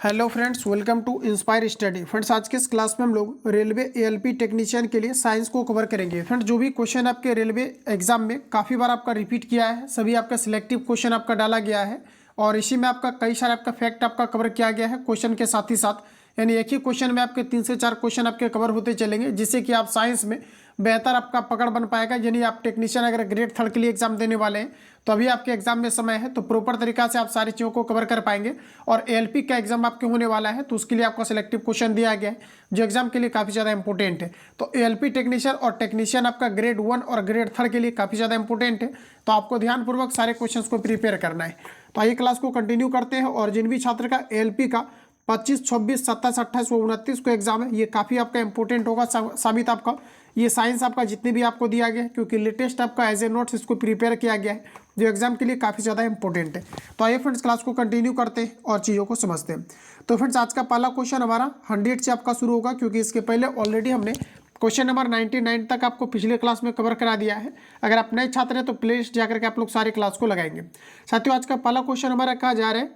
Hello friends, welcome to inspire study. Friends, आज के इस क्लास में हम लोग रेलवे एएलपी टेक्नीशियन के लिए साइंस को कवर करेंगे। फ्रेंड्स, जो भी क्वेश्चन आपके रेलवे एग्जाम में काफ़ी बार आपका रिपीट किया है, सभी आपका सिलेक्टिव क्वेश्चन आपका डाला गया है और इसी में आपका कई सारे आपका फैक्ट आपका कवर किया गया है क्वेश्चन के साथ ही साथ। यानी एक ही क्वेश्चन में आपके 3 से 4 क्वेश्चन आपके कवर होते चलेंगे, जिससे कि आप साइंस में बेहतर आपका पकड़ बन पाएगा। यानी आप टेक्नीशियन अगर ग्रेड 3 के लिए एग्जाम देने वाले हैं तो अभी आपके एग्जाम में समय है, तो प्रॉपर तरीका से आप सारी चीज़ों को कवर कर पाएंगे। और एएलपी का एग्जाम आपके होने वाला है, तो उसके लिए आपको सिलेक्टिव क्वेश्चन दिया गया है जो एग्जाम के लिए काफ़ी ज़्यादा इंपॉर्टेंट है। तो एएलपी टेक्नीशियन और टेक्नीशियन आपका ग्रेड 1 और ग्रेड 3 के लिए काफ़ी ज़्यादा इंपॉर्टेंट है, तो आपको ध्यानपूर्वक सारे क्वेश्चन को प्रिपेयर करना है। तो आइए क्लास को कंटिन्यू करते हैं। और जिन भी छात्र का एएलपी का 25, 26, 27, 28 व 29 को एग्जाम है, ये काफ़ी आपका इंपॉर्टेंट होगा साबित आपका। ये साइंस आपका जितने भी आपको दिया गया है, क्योंकि लेटेस्ट आपका एज ए नोट्स इसको प्रिपेयर किया गया है, जो एग्जाम के लिए काफ़ी ज़्यादा इंपॉर्टेंट है। तो आइए फ्रेंड्स, क्लास को कंटिन्यू करते हैं और चीज़ों को समझते हैं। तो फ्रेंड्स, आज का पहला क्वेश्चन हमारा 100 से आपका शुरू होगा, क्योंकि इसके पहले ऑलरेडी हमने क्वेश्चन नंबर 99 तक आपको पिछले क्लास में कवर करा दिया है। अगर आप नए छात्र हैं तो प्ले लिस्ट जाकर के आप लोग सारे क्लास को लगाएंगे। साथियों, आज का पहला क्वेश्चन हमारा कहा जा रहा है,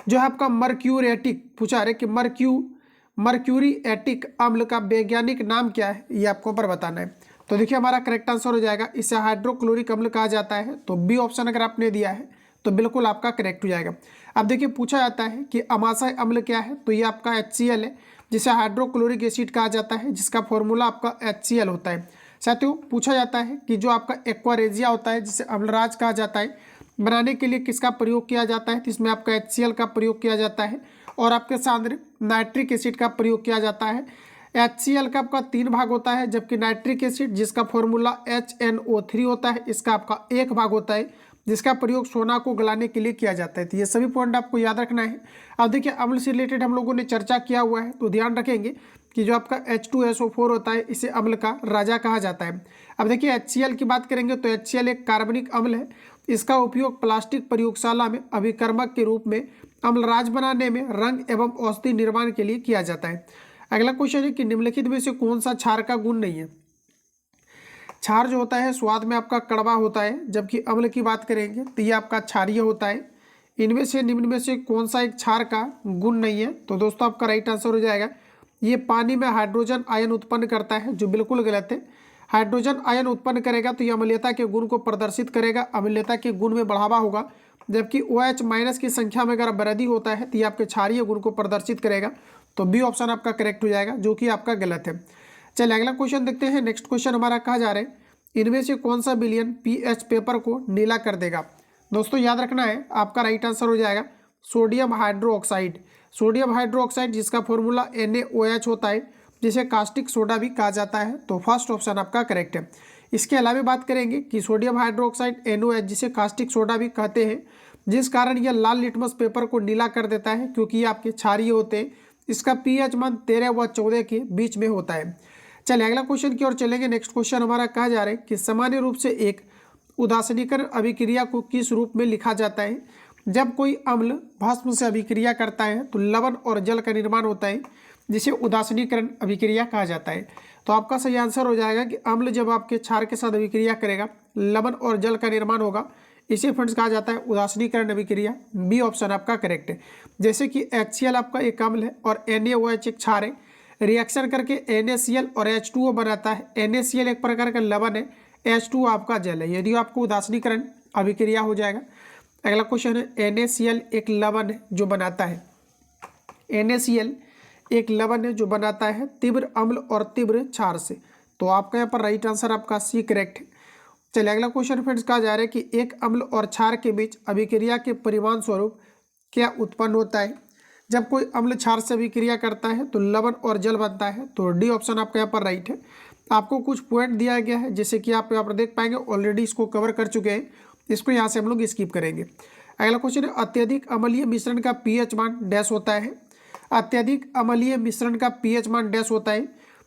जो है आपका मर्क्यूरेटिक पूछा है कि मर्क्यूरिएटिक अम्ल का वैज्ञानिक नाम क्या है, ये आपको पर बताना है। तो देखिए, हमारा करेक्ट आंसर हो जाएगा, इसे हाइड्रोक्लोरिक अम्ल कहा जाता है। तो बी ऑप्शन अगर आपने दिया है तो बिल्कुल आपका करेक्ट हो जाएगा। अब देखिए, पूछा जाता है कि अमाशय अम्ल क्या है, तो ये आपका HCl है, जिसे हाइड्रोक्लोरिक एसिड कहा जाता है, जिसका फॉर्मूला आपका HCl होता है। साथियों, पूछा जाता है कि जो आपका एक्वारेजिया होता है, जिसे अम्लराज कहा जाता है, बनाने के लिए किसका प्रयोग किया जाता है, तो इसमें आपका HCl का प्रयोग किया जाता है और आपके साथ नाइट्रिक एसिड का प्रयोग किया जाता है। HCl का आपका 3 भाग होता है, जबकि नाइट्रिक एसिड जिसका फॉर्मूला HNO3 होता है, इसका आपका 1 भाग होता है, जिसका प्रयोग सोना को गलाने के लिए किया जाता है। तो ये सभी पॉइंट आपको याद रखना है। अब देखिए, अम्ल से रिलेटेड हम लोगों ने चर्चा किया हुआ है, तो ध्यान रखेंगे कि जो आपका H2SO4 होता है, इसे अम्ल का राजा कहा जाता है। अब देखिए, HCl की बात करेंगे तो HCl एक कार्बनिक अम्ल है। इसका उपयोग प्लास्टिक प्रयोगशाला में अभिकर्मक के रूप में अम्लराज बनाने में रंग एवं औषधि निर्माण के लिए किया जाता है। अगला क्वेश्चन है कि निम्नलिखित में से कौन सा क्षार का गुण नहीं है। क्षार जो होता है स्वाद में आपका कड़वा होता है, जबकि अम्ल की बात करेंगे तो ये आपका क्षारीय होता है। इनमें से निम्न में से कौन सा एक क्षार का गुण नहीं है, तो दोस्तों आपका राइट आंसर हो जाएगा, ये पानी में हाइड्रोजन आयन उत्पन्न करता है, जो बिल्कुल गलत है। हाइड्रोजन आयन उत्पन्न करेगा तो ये अम्लीयता के गुण को प्रदर्शित करेगा, अम्लीयता के गुण में बढ़ावा होगा, जबकि OH- की संख्या में अगर वृद्धि होता है तो ये आपके क्षारीय गुण को प्रदर्शित करेगा। तो बी ऑप्शन आपका करेक्ट हो जाएगा, जो कि आपका गलत है। चलिए अगला क्वेश्चन देखते हैं। नेक्स्ट क्वेश्चन हमारा कहा जा रहा है, इनमें से कौन सा विलयन पीएच पेपर को नीला कर देगा। दोस्तों याद रखना है, आपका राइट आंसर हो जाएगा सोडियम हाइड्रोक्साइड। सोडियम हाइड्रोक्साइड जिसका फॉर्मूला NaOH होता है, जिसे कास्टिक सोडा भी कहा जाता है। तो फर्स्ट ऑप्शन आपका करेक्ट है। इसके अलावा बात करेंगे कि सोडियम हाइड्रोक्साइड NaOH जिसे कास्टिक सोडा भी कहते हैं, जिस कारण यह लाल लिटमस पेपर को नीला कर देता है, क्योंकि ये आपके क्षारीय होते हैं। इसका pH मान 13 व 14 के बीच में होता है। चलिए अगला क्वेश्चन की ओर चलेंगे। नेक्स्ट क्वेश्चन हमारा कहा जा रहा है कि सामान्य रूप से एक उदासीनीकरण अभिक्रिया को किस रूप में लिखा जाता है। जब कोई अम्ल भस्म से अभिक्रिया करता है तो लवण और जल का निर्माण होता है, जिसे उदासीनीकरण अभिक्रिया कहा जाता है। तो आपका सही आंसर हो जाएगा कि अम्ल जब आपके क्षार के साथ अभिक्रिया करेगा, लवण और जल का निर्माण होगा, इसे फ्रेंड्स कहा जाता है उदासीनीकरण अभिक्रिया। बी ऑप्शन आपका करेक्ट है। जैसे कि HCl आपका एक अम्ल है और NaOH एक क्षार है, रिएक्शन करके NaCl और H2O बनाता है। NaCl एक प्रकार का लवण है, H2O आपका जल है, यदि आपको उदासीनीकरण अभिक्रिया हो जाएगा। अगला क्वेश्चन है, NaCl एक लवण है जो बनाता है, NaCl एक लवण है जो बनाता है तीव्र अम्ल और तीव्र क्षार से। तो आपका यहाँ पर राइट आंसर आपका सी करेक्ट है। चलिए अगला क्वेश्चन फ्रेंड्स कहा जा रहा है कि एक अम्ल और क्षार के बीच अभिक्रिया के परिणाम स्वरूप क्या उत्पन्न होता है। जब कोई अम्ल क्षार से अभिक्रिया करता है तो लवण और जल बनता है। तो डी ऑप्शन आपका यहाँ पर राइट है। आपको कुछ पॉइंट दिया गया है, जैसे कि आप यहाँ पर देख पाएंगे, ऑलरेडी इसको कवर कर चुके हैं, इसको यहाँ से हम लोग स्किप करेंगे। अगला क्वेश्चन है, अत्यधिक अम्लीय मिश्रण का pH मान डैश होता है। अत्यधिक अम्लीय मिश्रण का pH मान डैश होता है।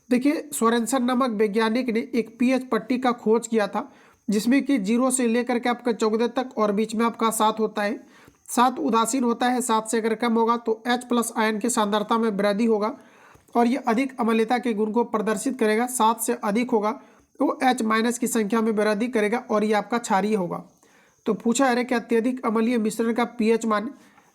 देखिए, सोरेनसन नामक वैज्ञानिक ने एक pH पट्टी का खोज किया था, जिसमें कि 0 से लेकर के आपका 14 तक और बीच में आपका 7 होता है। 7 उदासीन होता है, 7 से अगर कम होगा तो H+ आयन की सांद्रता में वृद्धि होगा और ये अधिक अम्लीयता के गुण को प्रदर्शित करेगा। 7 से अधिक होगा तो H- की संख्या में वृद्धि करेगा और ये आपका क्षारीय होगा। तो पूछा है कि अत्यधिक अम्लीय मिश्रण का pH मान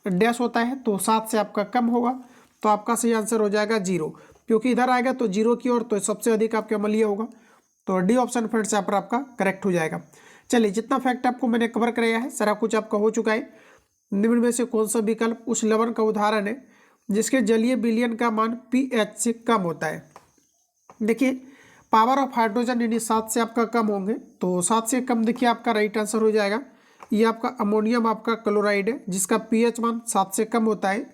डैश होता है तो 7 से आपका कम होगा, तो आपका सही आंसर हो जाएगा 0, क्योंकि इधर आएगा तो 0 की ओर, तो सबसे अधिक आपके अम्लीय होगा। तो डी ऑप्शन फ्रेंड्स यहाँ पर आपका करेक्ट हो जाएगा। चलिए, जितना फैक्ट आपको मैंने कवर कराया है सारा कुछ आपका हो चुका है। निम्न में से कौन सा विकल्प उस लवण का उदाहरण है जिसके जलीय विलयन का मान pH से कम होता है? देखिए, पावर ऑफ हाइड्रोजन यानी 7 से आपका कम होंगे, तो 7 से कम देखिए आपका राइट आंसर हो जाएगा। ये आपका अमोनियम आपका क्लोराइड है जिसका pH मान 7 से कम होता है,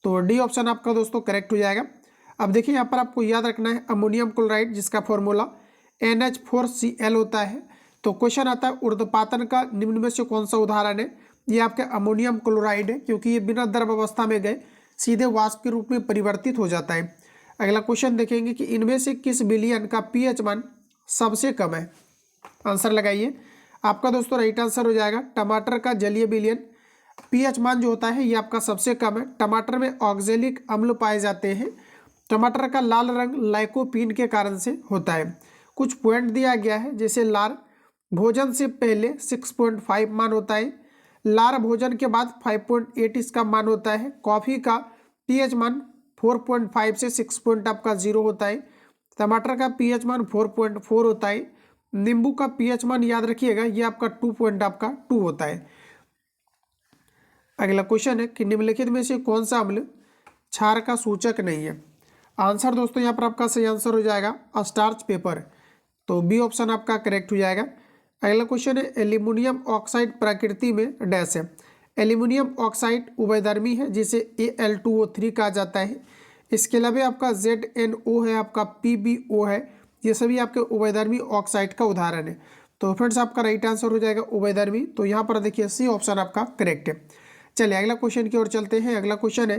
तो डी ऑप्शन आपका दोस्तों करेक्ट हो जाएगा। अब देखिए यहाँ पर आपको याद रखना है अमोनियम क्लोराइड जिसका फॉर्मूला NH4Cl होता है। तो क्वेश्चन आता है ऊर्ध्वपातन का निम्न में से कौन सा उदाहरण है? ये आपके अमोनियम क्लोराइड है, क्योंकि ये बिना द्रव अवस्था में गए सीधे वाष्प के रूप में परिवर्तित हो जाता है। अगला क्वेश्चन देखेंगे कि इनमें से किस विलयन का pH मान सबसे कम है? आंसर लगाइए। आपका दोस्तों राइट आंसर हो जाएगा टमाटर का जलीय विलयन pH मान जो होता है ये आपका सबसे कम है। टमाटर में ऑक्जेलिक अम्ल पाए जाते हैं। टमाटर का लाल रंग लाइकोपीन के कारण से होता है। कुछ पॉइंट दिया गया है, जैसे लार भोजन से पहले 6.5 मान होता है, लार भोजन के बाद 5.8 इसका मान होता है, कॉफ़ी का pH मान 4.5 से 6 पॉइंट आपका 0 होता है, टमाटर का pH मान 4.4 होता है, नींबू का pH मान याद रखिएगा ये आपका 2 पॉइंट आपका 2 होता है। अगला क्वेश्चन है कि निम्नलिखित में से कौन सा अम्ल क्षार का सूचक नहीं है? आंसर दोस्तों यहाँ पर आपका सही आंसर हो जाएगा स्टार्च पेपर, तो बी ऑप्शन आपका करेक्ट हो जाएगा। अगला क्वेश्चन है एल्यूमिनियम ऑक्साइड प्रकृति में डैश है। एल्यूमिनियम ऑक्साइड उभयधर्मी है जिसे Al2O3 कहा जाता है। इसके अलावा आपका ZnO है, आपका PbO है, ये सभी आपके उभयधर्मी ऑक्साइड का उदाहरण है। तो फ्रेंड्स आपका राइट आंसर हो जाएगा उभयधर्मी, तो यहाँ पर देखिए सी ऑप्शन आपका करेक्ट है। चलिए अगला क्वेश्चन की ओर चलते हैं। अगला क्वेश्चन है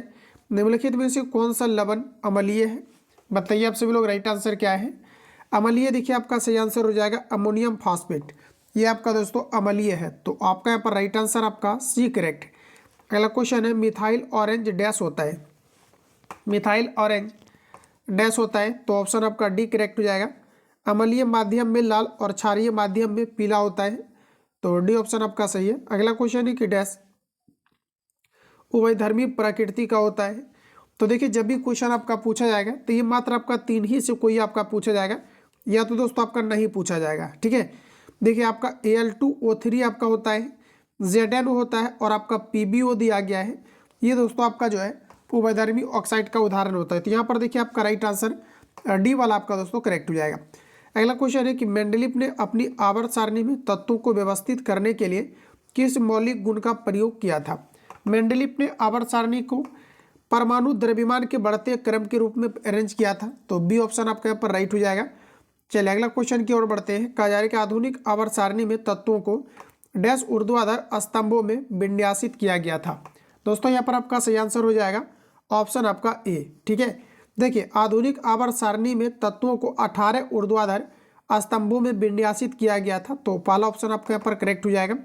निम्नलिखित में से कौन सा लवण अम्लीय है? बताइए आप सभी लोग राइट आंसर क्या है? अम्लीय देखिए आपका सही आंसर हो जाएगा अमोनियम फास्फेट, ये आपका दोस्तों अम्लीय है, तो आपका यहाँ पर राइट आंसर आपका सी करेक्ट है। अगला क्वेश्चन है मिथाइल ऑरेंज डैश होता है। मिथाइल ऑरेंज डैश होता है, तो ऑप्शन आपका डी करेक्ट हो जाएगा। अम्लीय माध्यम में लाल और क्षारीय माध्यम में पीला होता है, तो डी ऑप्शन आपका सही है। अगला क्वेश्चन है कि डैश उभयधर्मी प्रकृति का होता है। तो देखिए जब भी क्वेश्चन आपका पूछा जाएगा तो ये मात्र आपका 3 ही से कोई आपका पूछा जाएगा, या तो दोस्तों आपका नहीं पूछा जाएगा, ठीक है। देखिए आपका Al2O3 आपका होता है, ZnO होता है और आपका PbO दिया गया है। ये दोस्तों आपका जो है उभयधर्मी ऑक्साइड का उदाहरण होता है। तो यहाँ पर देखिए आपका राइट आंसर डी वाला आपका दोस्तों करेक्ट हो जाएगा। अगला क्वेश्चन है कि मेंडलीफ ने अपनी आवर्त सारणी में तत्वों को व्यवस्थित करने के लिए किस मौलिक गुण का प्रयोग किया था? मेंडलीफ ने आवर्त सारणी को परमाणु द्रव्यमान के बढ़ते क्रम के रूप में अरेंज किया था, तो बी ऑप्शन आपका यहाँ पर राइट हो जाएगा। चलिए अगला क्वेश्चन की ओर बढ़ते हैं। कहा जा रहा है कि आधुनिक आवर्त सारणी में तत्वों को डैश ऊर्ध्वाधर स्तंभों में विन्यासित किया गया था। दोस्तों यहाँ पर आपका सही आंसर हो जाएगा ऑप्शन आपका ए, ठीक है। देखिए आधुनिक आवर्त सारणी में तत्वों को 18 ऊर्ध्वाधर स्तंभों में विन्यासित किया गया था, तो पहला ऑप्शन आपका यहाँ पर करेक्ट हो जाएगा।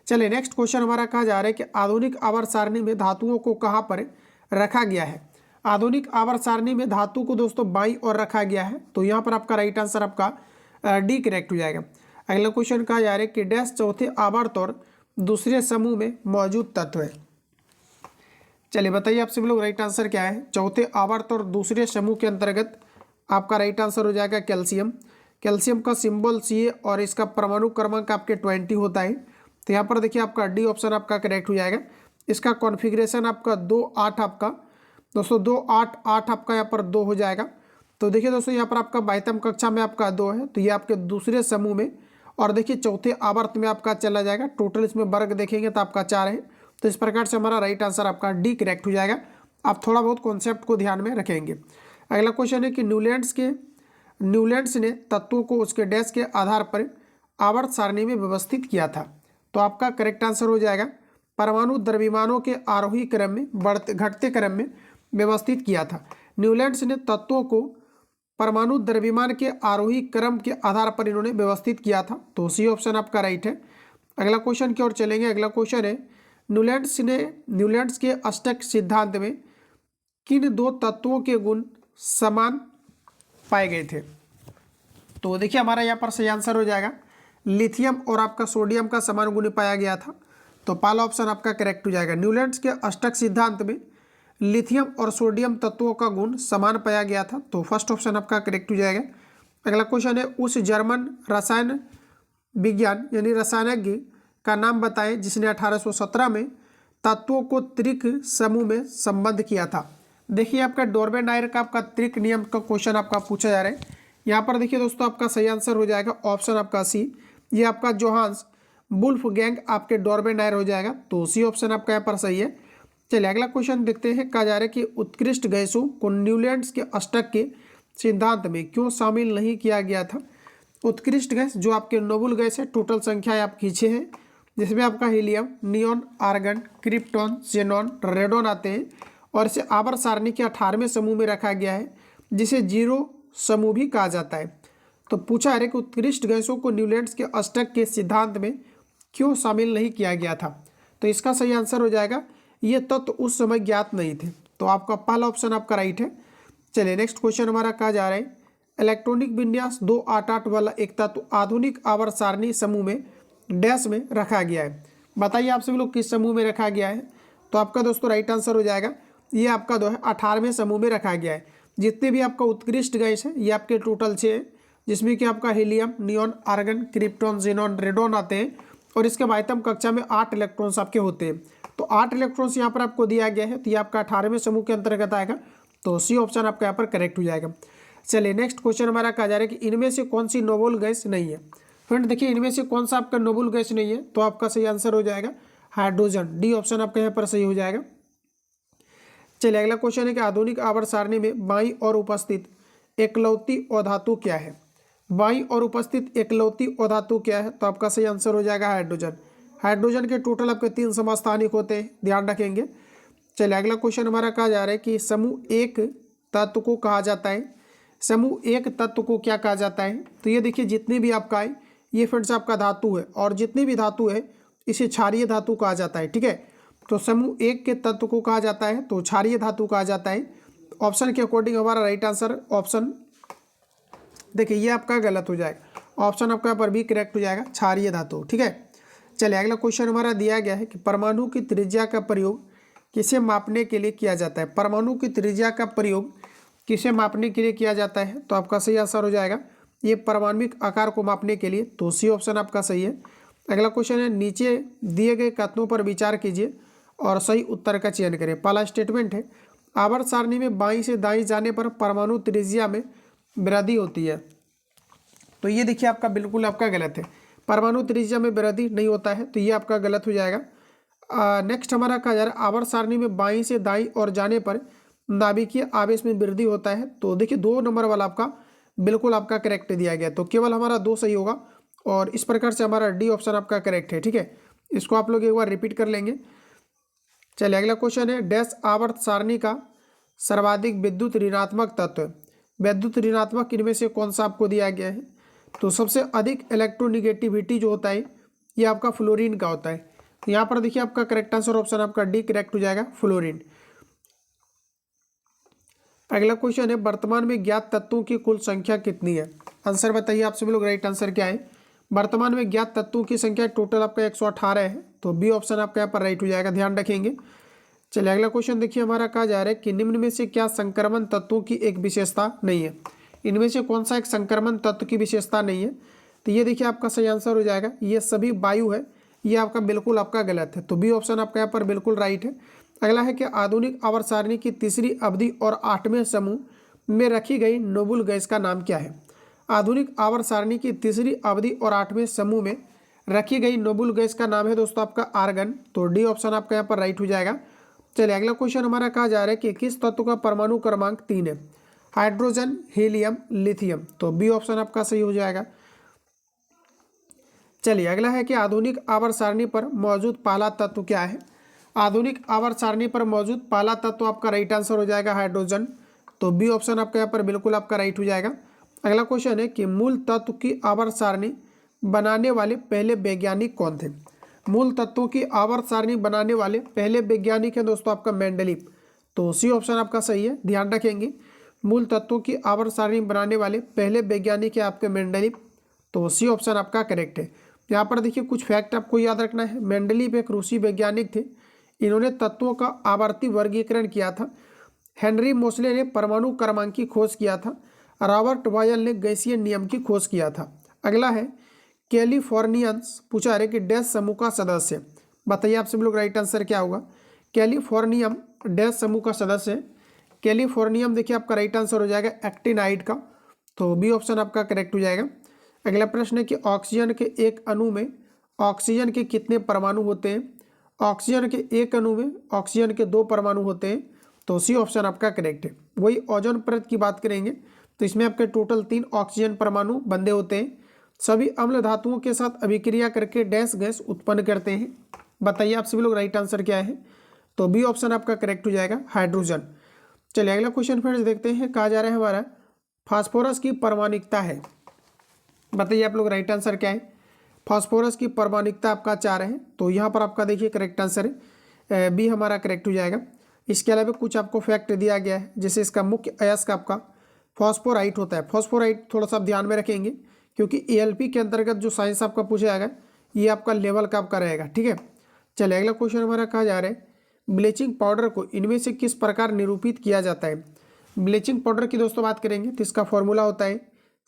चलिए नेक्स्ट क्वेश्चन हमारा कहा जा रहा है कि आधुनिक आवर्त सारणी में धातुओं को कहाँ पर रखा गया है? आधुनिक आवर्त सारणी में धातु को दोस्तों बाईं ओर रखा गया है, तो यहाँ पर आपका राइट आंसर आपका डी करेक्ट हो जाएगा। अगला क्वेश्चन कहा जा रहा है कि डैश चौथे आवर्त और दूसरे समूह में मौजूद तत्व है। चलिए बताइए आप सभी लोग राइट आंसर क्या है? चौथे आवर्त और दूसरे समूह के अंतर्गत आपका राइट आंसर हो जाएगा कैल्शियम। कैल्शियम का सिंबल Ca और इसका परमाणु क्रमांक आपके 20 होता है, तो यहाँ पर देखिए आपका डी ऑप्शन आपका करेक्ट हो जाएगा। इसका कॉन्फ़िगरेशन आपका 2-8 आपका दोस्तों 2-8-8 आपका यहाँ पर 2 हो जाएगा। तो देखिए दोस्तों यहाँ पर आपका 22वीं कक्षा में आपका 2 है, तो ये आपके दूसरे समूह में, और देखिए चौथे आवर्त में आपका चला जाएगा। टोटल इसमें वर्ग देखेंगे तो आपका 4 है, तो इस प्रकार से हमारा राइट आंसर आपका डी करेक्ट हो जाएगा। आप थोड़ा बहुत कॉन्सेप्ट को ध्यान में रखेंगे। अगला क्वेश्चन है कि न्यूलैंड्स ने तत्वों को उसके डैश के आधार पर आवर्त सारणी में व्यवस्थित किया था, तो आपका करेक्ट आंसर हो जाएगा परमाणु द्रव्यमानों के आरोही क्रम में बढ़ते घटते क्रम में व्यवस्थित किया था। न्यूलैंड्स ने तत्वों को परमाणु द्रव्यमान के आरोही क्रम के आधार पर इन्होंने व्यवस्थित किया था, तो सी ऑप्शन आपका राइट है। अगला क्वेश्चन की ओर चलेंगे। अगला क्वेश्चन है न्यूलैंड्स के अष्टक सिद्धांत में किन 2 तत्वों के गुण समान पाए गए थे? तो देखिए हमारा यहाँ पर सही आंसर हो जाएगा लिथियम और आपका सोडियम का समान गुण पाया गया था, तो पहला ऑप्शन आपका करेक्ट हो जाएगा। न्यूलैंड्स के अष्टक सिद्धांत में लिथियम और सोडियम तत्वों का गुण समान पाया गया था, तो फर्स्ट ऑप्शन आपका करेक्ट हो जाएगा। अगला क्वेश्चन है, उस जर्मन रसायन विज्ञान यानी रसायनज्ञ का नाम बताएं जिसने 1817 में तत्वों को त्रिक समूह में संबद्ध किया था। देखिए आपका डोर्बेन-नायर का आपका त्रिक नियम का क्वेश्चन आपका पूछा जा रहा है। यहाँ पर देखिए दोस्तों आपका सही आंसर हो जाएगा ऑप्शन आपका सी, ये आपका जोहान्स वुल्फगैंग आपके डोर्बेन-नायर हो जाएगा, तो सी ऑप्शन आपका यहाँ पर सही है। चलिए अगला क्वेश्चन देखते हैं। कहा जा रहा है कि उत्कृष्ट गैसों को न्यूलैंड्स के अष्टक के सिद्धांत में क्यों शामिल नहीं किया गया था। उत्कृष्ट गैस जो आपके नोबल गैस है, टोटल संख्या आपकी 6 है, जिसमें आपका helium, neon, argon, krypton, xenon, radon आते हैं और इसे आवर्त सारणी के 18वें समूह में रखा गया है, जिसे जीरो समूह भी कहा जाता है। तो पूछा है कि उत्कृष्ट गैसों को न्यूलैंड्स के अष्टक के सिद्धांत में क्यों शामिल नहीं किया गया था, तो इसका सही आंसर हो जाएगा ये तत्व उस समय ज्ञात नहीं थे, तो आपका पहला ऑप्शन आपका राइट है। चलिए नेक्स्ट क्वेश्चन हमारा कहा जा रहा है, इलेक्ट्रॉनिक विन्यास 288 वाला एक तत्व आधुनिक आवर्त सारणी समूह में डैश में रखा गया है। बताइए आप सभी लोग किस समूह में रखा गया है, तो आपका दोस्तों राइट आंसर हो जाएगा ये आपका 18वें समूह में रखा गया है। जितने भी आपका उत्कृष्ट गैस है ये आपके टोटल 6 है, जिसमें कि आपका helium, neon, argon, krypton, xenon, radon आते हैं और इसके बाह्यतम कक्षा में 8 इलेक्ट्रॉन्स आपके होते हैं। तो 8 इलेक्ट्रॉन्स यहाँ पर आपको दिया गया है, तो ये आपका 18वें समूह के अंतर्गत आएगा, तो सी ऑप्शन आपका यहाँ पर करेक्ट हो जाएगा। चलिए नेक्स्ट क्वेश्चन हमारा कहा जा रहा है कि इनमें से कौन सी नोबल गैस नहीं है। फ्रेंड देखिए इनमें से कौन सा आपका नोबल गैस नहीं है, तो आपका सही आंसर हो जाएगा हाइड्रोजन, डी ऑप्शन आपका यहाँ पर सही हो जाएगा। चलिए अगला क्वेश्चन है कि आधुनिक आवर्त सारणी में बाईं ओर उपस्थित एकलौती अधातु क्या है। बाईं ओर उपस्थित एकलौती अधातु क्या है, तो आपका सही आंसर हो जाएगा हाइड्रोजन। हाइड्रोजन के टोटल आपके 3 समस्थानिक होते हैं, ध्यान रखेंगे। चलिए अगला क्वेश्चन हमारा कहा जा रहा है कि समूह एक तत्व को कहा जाता है, समूह एक तत्व को क्या कहा जाता है। तो ये देखिए जितने भी आपका है ये फ्रेंड्स आपका धातु है, और जितनी भी धातु है इसे क्षारीय धातु कहा जाता है, ठीक है। तो समूह एक के तत्व को कहा जाता है तो क्षारीय धातु कहा जाता है। ऑप्शन के अकॉर्डिंग हमारा राइट आंसर ऑप्शन, देखिए ये आपका गलत हो जाएगा, ऑप्शन आपका पर भी करेक्ट हो जाएगा, क्षारीय धातु, ठीक है। चलिए अगला क्वेश्चन हमारा दिया गया है कि परमाणु की त्रिज्या का प्रयोग किसे मापने के लिए किया जाता है। परमाणु की त्रिज्या का प्रयोग किसे मापने के लिए किया जाता है, तो आपका सही आंसर हो जाएगा ये परमाणविक आकार को मापने के लिए, तो सी ऑप्शन आपका सही है। अगला क्वेश्चन है, नीचे दिए गए कथनों पर विचार कीजिए और सही उत्तर का चयन करें। पहला स्टेटमेंट है, आवर्त सारणी में बाईं से दाईं जाने पर परमाणु त्रिज्या में वृद्धि होती है, तो ये देखिए आपका बिल्कुल आपका गलत है, परमाणु त्रिज्या में वृद्धि नहीं होता है, तो ये आपका गलत हो जाएगा। नेक्स्ट हमारा कहा जा रहा है, आवर्त सारणी में बाईं से दाईं और जाने पर नाभिकीय आवेश में वृद्धि होता है, तो देखिए 2 नंबर वाला आपका बिल्कुल आपका करेक्ट दिया गया, तो केवल हमारा 2 सही होगा, और इस प्रकार से हमारा डी ऑप्शन आपका करेक्ट है, ठीक है। इसको आप लोग एक बार रिपीट कर लेंगे। चलिए अगला क्वेश्चन है, डैश आवर्त सारणी का सर्वाधिक विद्युत ऋणात्मक तत्व। विद्युत ऋणात्मक इनमें से कौन सा आपको दिया गया है, तो सबसे अधिक इलेक्ट्रोनिगेटिविटी जो होता है ये आपका फ्लोरीन का होता है, तो यहाँ पर देखिए आपका करेक्ट आंसर ऑप्शन आपका डी करेक्ट हो जाएगा, फ्लोरीन। अगला क्वेश्चन है, वर्तमान में ज्ञात तत्वों की कुल संख्या कितनी है। आंसर बताइए आप सभी लोग, राइट आंसर क्या है। वर्तमान में ज्ञात तत्वों की संख्या टोटल आपका 118 है, तो बी ऑप्शन आपका यहाँ पर राइट हो जाएगा, ध्यान रखेंगे। चलिए अगला क्वेश्चन देखिए हमारा कहा जा रहा है कि निम्न में से क्या संक्रमण तत्वों की एक विशेषता नहीं है। इनमें से कौन सा एक संक्रमण तत्व की विशेषता नहीं है, तो ये देखिए आपका सही आंसर हो जाएगा, ये सभी वायु है, ये आपका बिल्कुल आपका गलत है, तो बी ऑप्शन आपका यहाँ पर बिल्कुल राइट है। अगला है कि आधुनिक आवर्त सारणी की तीसरी अवधि और 8वें समूह में रखी गई नोबल गैस का नाम क्या है। आधुनिक आवर्त सारणी की तीसरी अवधि और 8वें समूह में रखी गई नोबल गैस का नाम है दोस्तों आपका आर्गन, तो डी ऑप्शन आपका यहाँ पर राइट हो जाएगा। चलिए अगला क्वेश्चन हमारा कहा जा रहा है कि किस तत्व का परमाणु क्रमांक 3 है। हाइड्रोजन, हीलियम, लिथियम, तो बी ऑप्शन आपका सही हो जाएगा। चलिए अगला है कि आधुनिक आवर्त सारणी पर मौजूद पहला तत्व क्या है। आधुनिक आवर्त सारणी पर मौजूद पहला तत्व आपका राइट आंसर हो जाएगा हाइड्रोजन, तो बी ऑप्शन आपका यहाँ पर बिल्कुल आपका राइट हो जाएगा। अगला क्वेश्चन है कि मूल तत्व की आवर्त सारणी बनाने वाले पहले वैज्ञानिक कौन थे। मूल तत्वों की आवर्त सारणी बनाने वाले पहले वैज्ञानिक है दोस्तों आपका मेंडलीव, तो सी ऑप्शन आपका सही है, ध्यान रखेंगे। मूल तत्वों की आवर्त सारणी बनाने वाले पहले वैज्ञानिक है आपके मेंडलीव, तो सी ऑप्शन आपका करेक्ट है। यहाँ पर देखिए कुछ फैक्ट आपको याद रखना है। मेंडलीव एक रूसी वैज्ञानिक थे, इन्होंने तत्वों का आवर्ती वर्गीकरण किया था। हेनरी मोसले ने परमाणु क्रमांक की खोज किया था। रॉबर्ट बॉयल ने गैसीय नियम की खोज किया था। अगला है कैलिफोर्नियंस, पूछा है कि डैश समूह का सदस्य। बताइए आप सब लोग राइट आंसर क्या होगा। कैलिफोर्नियम डैश समूह का सदस्य है। कैलिफोर्नियम देखिए आपका राइट आंसर हो जाएगा एक्टिनाइड का, तो बी ऑप्शन आपका करेक्ट हो जाएगा। अगला प्रश्न है कि ऑक्सीजन के एक अणु में ऑक्सीजन के कितने परमाणु होते हैं। ऑक्सीजन के एक अणु में ऑक्सीजन के 2 परमाणु होते हैं, तो सी ऑप्शन आपका करेक्ट है। वही ओजोन परत की बात करेंगे तो इसमें आपके टोटल 3 ऑक्सीजन परमाणु बंधे होते हैं। सभी अम्ल धातुओं के साथ अभिक्रिया करके डैश गैस उत्पन्न करते हैं। बताइए आप सभी लोग राइट आंसर क्या है, तो बी ऑप्शन आपका करेक्ट हो जाएगा, हाइड्रोजन। चलिए अगला क्वेश्चन फ्रेंड्स देखते हैं। कहा जा रहा है हमारा फास्फोरस की परमाणिकता है। बताइए आप लोग राइट आंसर क्या है। फास्फोरस की परमाणिकता आपका 4 है, तो यहाँ पर आपका देखिए करेक्ट आंसर है बी हमारा करेक्ट हो जाएगा। इसके अलावा कुछ आपको फैक्ट दिया गया है, जैसे इसका मुख्य अयस्क आपका फॉस्फोराइट होता है। फॉस्फोराइट थोड़ा सा ध्यान में रखेंगे, क्योंकि एएलपी के अंतर्गत जो साइंस आपका पूछा जाएगा ये आपका लेवल का आपका रहेगा, ठीक है। चलिए अगला क्वेश्चन हमारा कहा जा रहा है ब्लीचिंग पाउडर को इनमें से किस प्रकार निरूपित किया जाता है। ब्लीचिंग पाउडर की दोस्तों बात करेंगे तो इसका फॉर्मूला होता है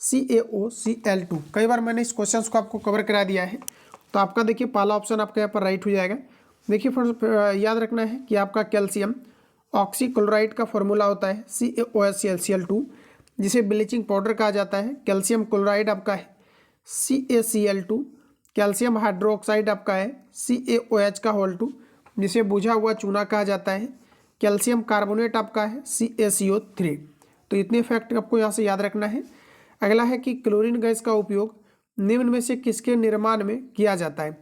CaOCl2। कई बार मैंने इस क्वेश्चन को आपको कवर करा दिया है, तो आपका देखिए पहला ऑप्शन आपका यहाँ पर राइट हो जाएगा। देखिए फ्रेंड्स याद रखना है कि आपका कैल्शियम ऑक्सीक्लोराइड का फॉर्मूला होता है CaOCl2, जिसे ब्लीचिंग पाउडर कहा जाता है। कैल्शियम क्लोराइड आपका है CaCl2, कैल्शियम हाइड्रोक्साइड आपका है CaOH का होल 2, जिसे बुझा हुआ चूना कहा जाता है। कैल्शियम कार्बोनेट आपका है CaCO3। तो इतने फैक्ट आपको यहाँ से याद रखना है। अगला है कि क्लोरीन गैस का उपयोग निम्न में से किसके निर्माण में किया जाता है।